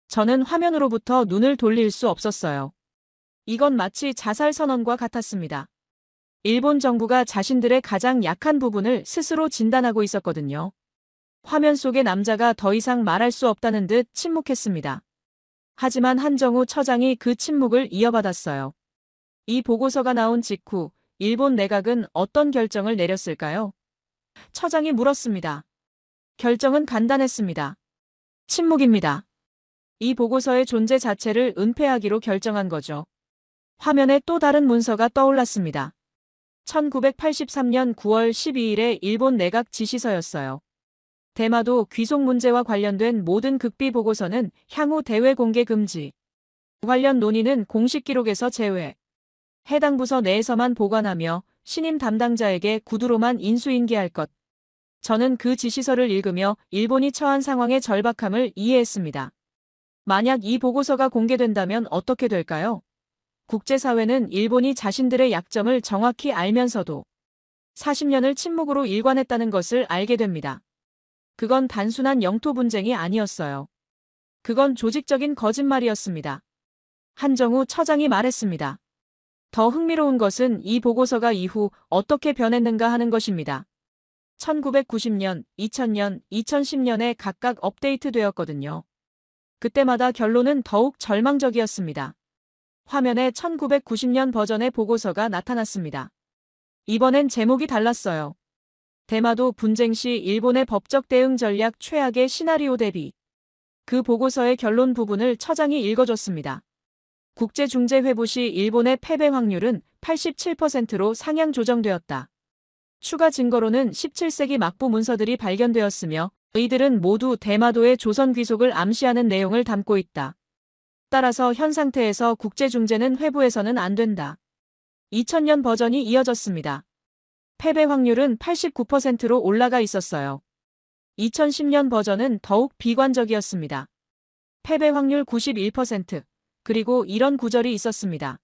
저는 화면으로부터 눈을 돌릴 수 없었어요. 이건 마치 자살 선언과 같았습니다. 일본 정부가 자신들의 가장 약한 부분을 스스로 진단하고 있었거든요. 화면 속의 남자가 더 이상 말할 수 없다는 듯 침묵했습니다. 하지만 한정우 처장이 그 침묵을 이어받았어요. 이 보고서가 나온 직후 일본 내각은 어떤 결정을 내렸을까요? 처장이 물었습니다. 결정은 간단했습니다. 침묵입니다. 이 보고서의 존재 자체를 은폐하기로 결정한 거죠. 화면에 또 다른 문서가 떠올랐습니다. 1983년 9월 12일의 일본 내각 지시서였어요. 대마도 귀속 문제와 관련된 모든 극비 보고서는 향후 대외 공개 금지. 관련 논의는 공식 기록에서 제외. 해당 부서 내에서만 보관하며 신임 담당자에게 구두로만 인수인계할 것. 저는 그 지시서를 읽으며 일본이 처한 상황의 절박함을 이해했습니다. 만약 이 보고서가 공개된다면 어떻게 될까요? 국제사회는 일본이 자신들의 약점을 정확히 알면서도 40년을 침묵으로 일관했다는 것을 알게 됩니다. 그건 단순한 영토 분쟁이 아니었어요. 그건 조직적인 거짓말이었습니다. 한정우 처장이 말했습니다. 더 흥미로운 것은 이 보고서가 이후 어떻게 변했는가 하는 것입니다. 1990년, 2000년, 2010년에 각각 업데이트되었거든요. 그때마다 결론은 더욱 절망적이었습니다. 화면에 1990년 버전의 보고서가 나타났습니다. 이번엔 제목이 달랐어요. 대마도 분쟁 시 일본의 법적 대응 전략 최악의 시나리오 대비. 그 보고서의 결론 부분을 처장이 읽어줬습니다. 국제중재회부 시 일본의 패배 확률은 87%로 상향 조정되었다. 추가 증거로는 17세기 막부 문서들이 발견되었으며 이들은 모두 대마도의 조선 귀속을 암시하는 내용을 담고 있다. 따라서 현 상태에서 국제중재는 회부해서는 안 된다. 2000년 버전이 이어졌습니다. 패배 확률은 89%로 올라가 있었어요. 2010년 버전은 더욱 비관적이었습니다. 패배 확률 91%, 그리고 이런 구절이 있었습니다.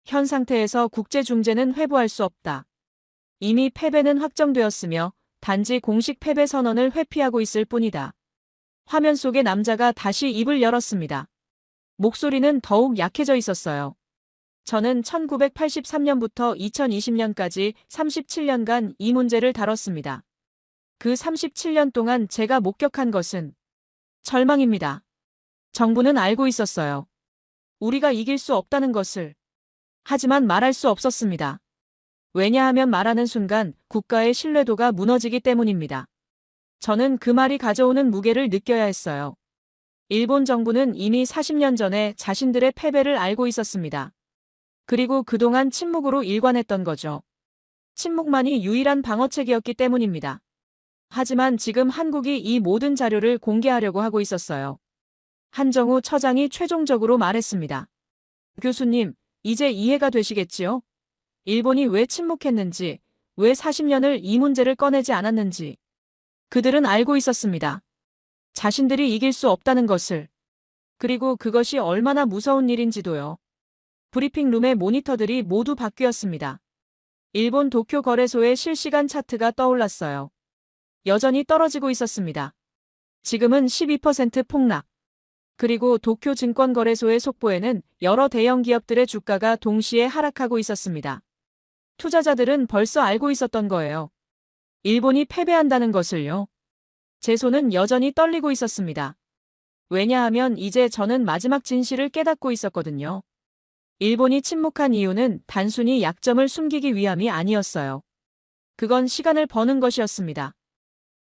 현 상태에서 국제중재는 회부할 수 없다. 이미 패배는 확정되었으며 단지 공식 패배 선언을 회피하고 있을 뿐이다. 화면 속의 남자가 다시 입을 열었습니다. 목소리는 더욱 약해져 있었어요. 저는 1983년부터 2020년까지 37년간 이 문제를 다뤘습니다. 그 37년 동안 제가 목격한 것은 절망입니다. 정부는 알고 있었어요. 우리가 이길 수 없다는 것을. 하지만 말할 수 없었습니다. 왜냐하면 말하는 순간 국가의 신뢰도가 무너지기 때문입니다. 저는 그 말이 가져오는 무게를 느껴야 했어요. 일본 정부는 이미 40년 전에 자신들의 패배를 알고 있었습니다. 그리고 그동안 침묵으로 일관했던 거죠. 침묵만이 유일한 방어책이었기 때문입니다. 하지만 지금 한국이 이 모든 자료를 공개하려고 하고 있었어요. 한정우 처장이 최종적으로 말했습니다. 교수님, 이제 이해가 되시겠지요? 일본이 왜 침묵했는지, 왜 40년을 이 문제를 꺼내지 않았는지. 그들은 알고 있었습니다. 자신들이 이길 수 없다는 것을. 그리고 그것이 얼마나 무서운 일인지도요. 브리핑룸의 모니터들이 모두 바뀌었습니다. 일본 도쿄 거래소의 실시간 차트가 떠올랐어요. 여전히 떨어지고 있었습니다. 지금은 12% 폭락. 그리고 도쿄 증권거래소의 속보에는 여러 대형 기업들의 주가가 동시에 하락하고 있었습니다. 투자자들은 벌써 알고 있었던 거예요. 일본이 패배한다는 것을요. 제 손은 여전히 떨리고 있었습니다. 왜냐하면 이제 저는 마지막 진실을 깨닫고 있었거든요. 일본이 침묵한 이유는 단순히 약점을 숨기기 위함이 아니었어요. 그건 시간을 버는 것이었습니다.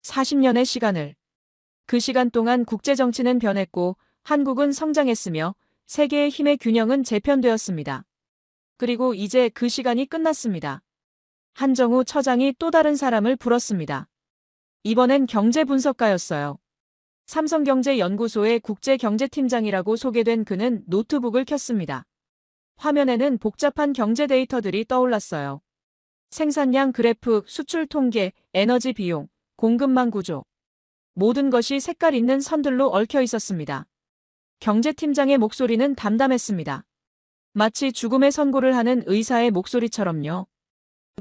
40년의 시간을. 그 시간 동안 국제정치는 변했고 한국은 성장했으며 세계의 힘의 균형은 재편되었습니다. 그리고 이제 그 시간이 끝났습니다. 한정우 처장이 또 다른 사람을 불렀습니다. 이번엔 경제분석가였어요. 삼성경제연구소의 국제경제팀장이라고 소개된 그는 노트북을 켰습니다. 화면에는 복잡한 경제 데이터들이 떠올랐어요. 생산량 그래프, 수출 통계, 에너지 비용, 공급망 구조. 모든 것이 색깔 있는 선들로 얽혀 있었습니다. 경제팀장의 목소리는 담담했습니다. 마치 죽음의 선고를 하는 의사의 목소리처럼요.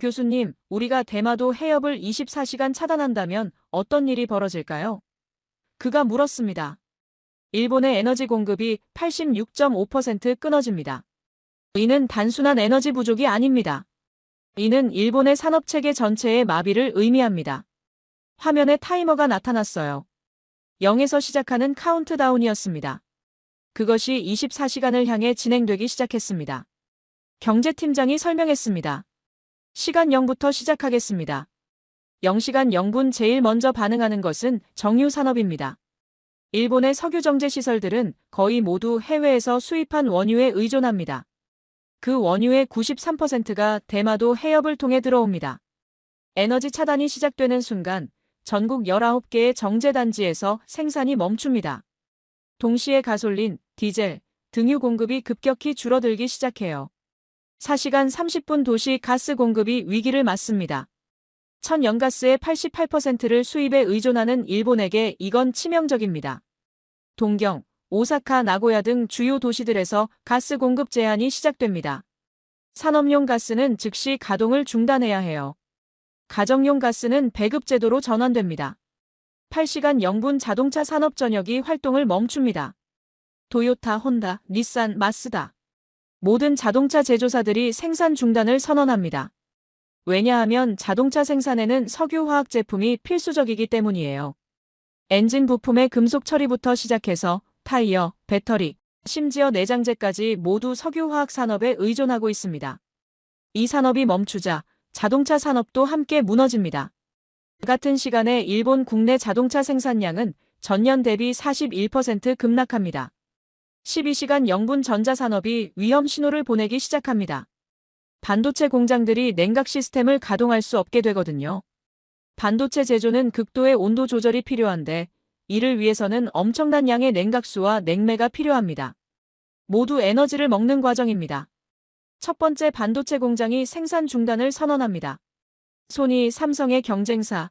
교수님, 우리가 대마도 해협을 24시간 차단한다면 어떤 일이 벌어질까요? 그가 물었습니다. 일본의 에너지 공급이 86.5% 끊어집니다. 이는 단순한 에너지 부족이 아닙니다. 이는 일본의 산업체계 전체의 마비를 의미합니다. 화면에 타이머가 나타났어요. 0에서 시작하는 카운트다운이었습니다. 그것이 24시간을 향해 진행되기 시작했습니다. 경제팀장이 설명했습니다. 시간 0부터 시작하겠습니다. 0시간 0분 제일 먼저 반응하는 것은 정유산업입니다. 일본의 석유정제 시설들은 거의 모두 해외에서 수입한 원유에 의존합니다. 그 원유의 93%가 대마도 해협을 통해 들어옵니다. 에너지 차단이 시작되는 순간 전국 19개의 정제단지에서 생산이 멈춥니다. 동시에 가솔린, 디젤, 등유 공급이 급격히 줄어들기 시작해요. 4시간 30분 도시 가스 공급이 위기를 맞습니다. 천연가스의 88%를 수입에 의존하는 일본에게 이건 치명적입니다. 동경, 오사카, 나고야 등 주요 도시들에서 가스 공급 제한이 시작됩니다. 산업용 가스는 즉시 가동을 중단해야 해요. 가정용 가스는 배급 제도로 전환됩니다. 8시간 0분 자동차 산업 전역이 활동을 멈춥니다. 토요타, 혼다, 닛산, 마쓰다. 모든 자동차 제조사들이 생산 중단을 선언합니다. 왜냐하면 자동차 생산에는 석유화학 제품이 필수적이기 때문이에요. 엔진 부품의 금속 처리부터 시작해서 타이어, 배터리, 심지어 내장재까지 모두 석유화학 산업에 의존하고 있습니다. 이 산업이 멈추자 자동차 산업도 함께 무너집니다. 같은 시간에 일본 국내 자동차 생산량은 전년 대비 41% 급락합니다. 12시간 0분 전자산업이 위험 신호를 보내기 시작합니다. 반도체 공장들이 냉각 시스템을 가동할 수 없게 되거든요. 반도체 제조는 극도의 온도 조절이 필요한데 이를 위해서는 엄청난 양의 냉각수와 냉매가 필요합니다. 모두 에너지를 먹는 과정입니다. 첫 번째 반도체 공장이 생산 중단을 선언합니다. 소니, 삼성의 경쟁사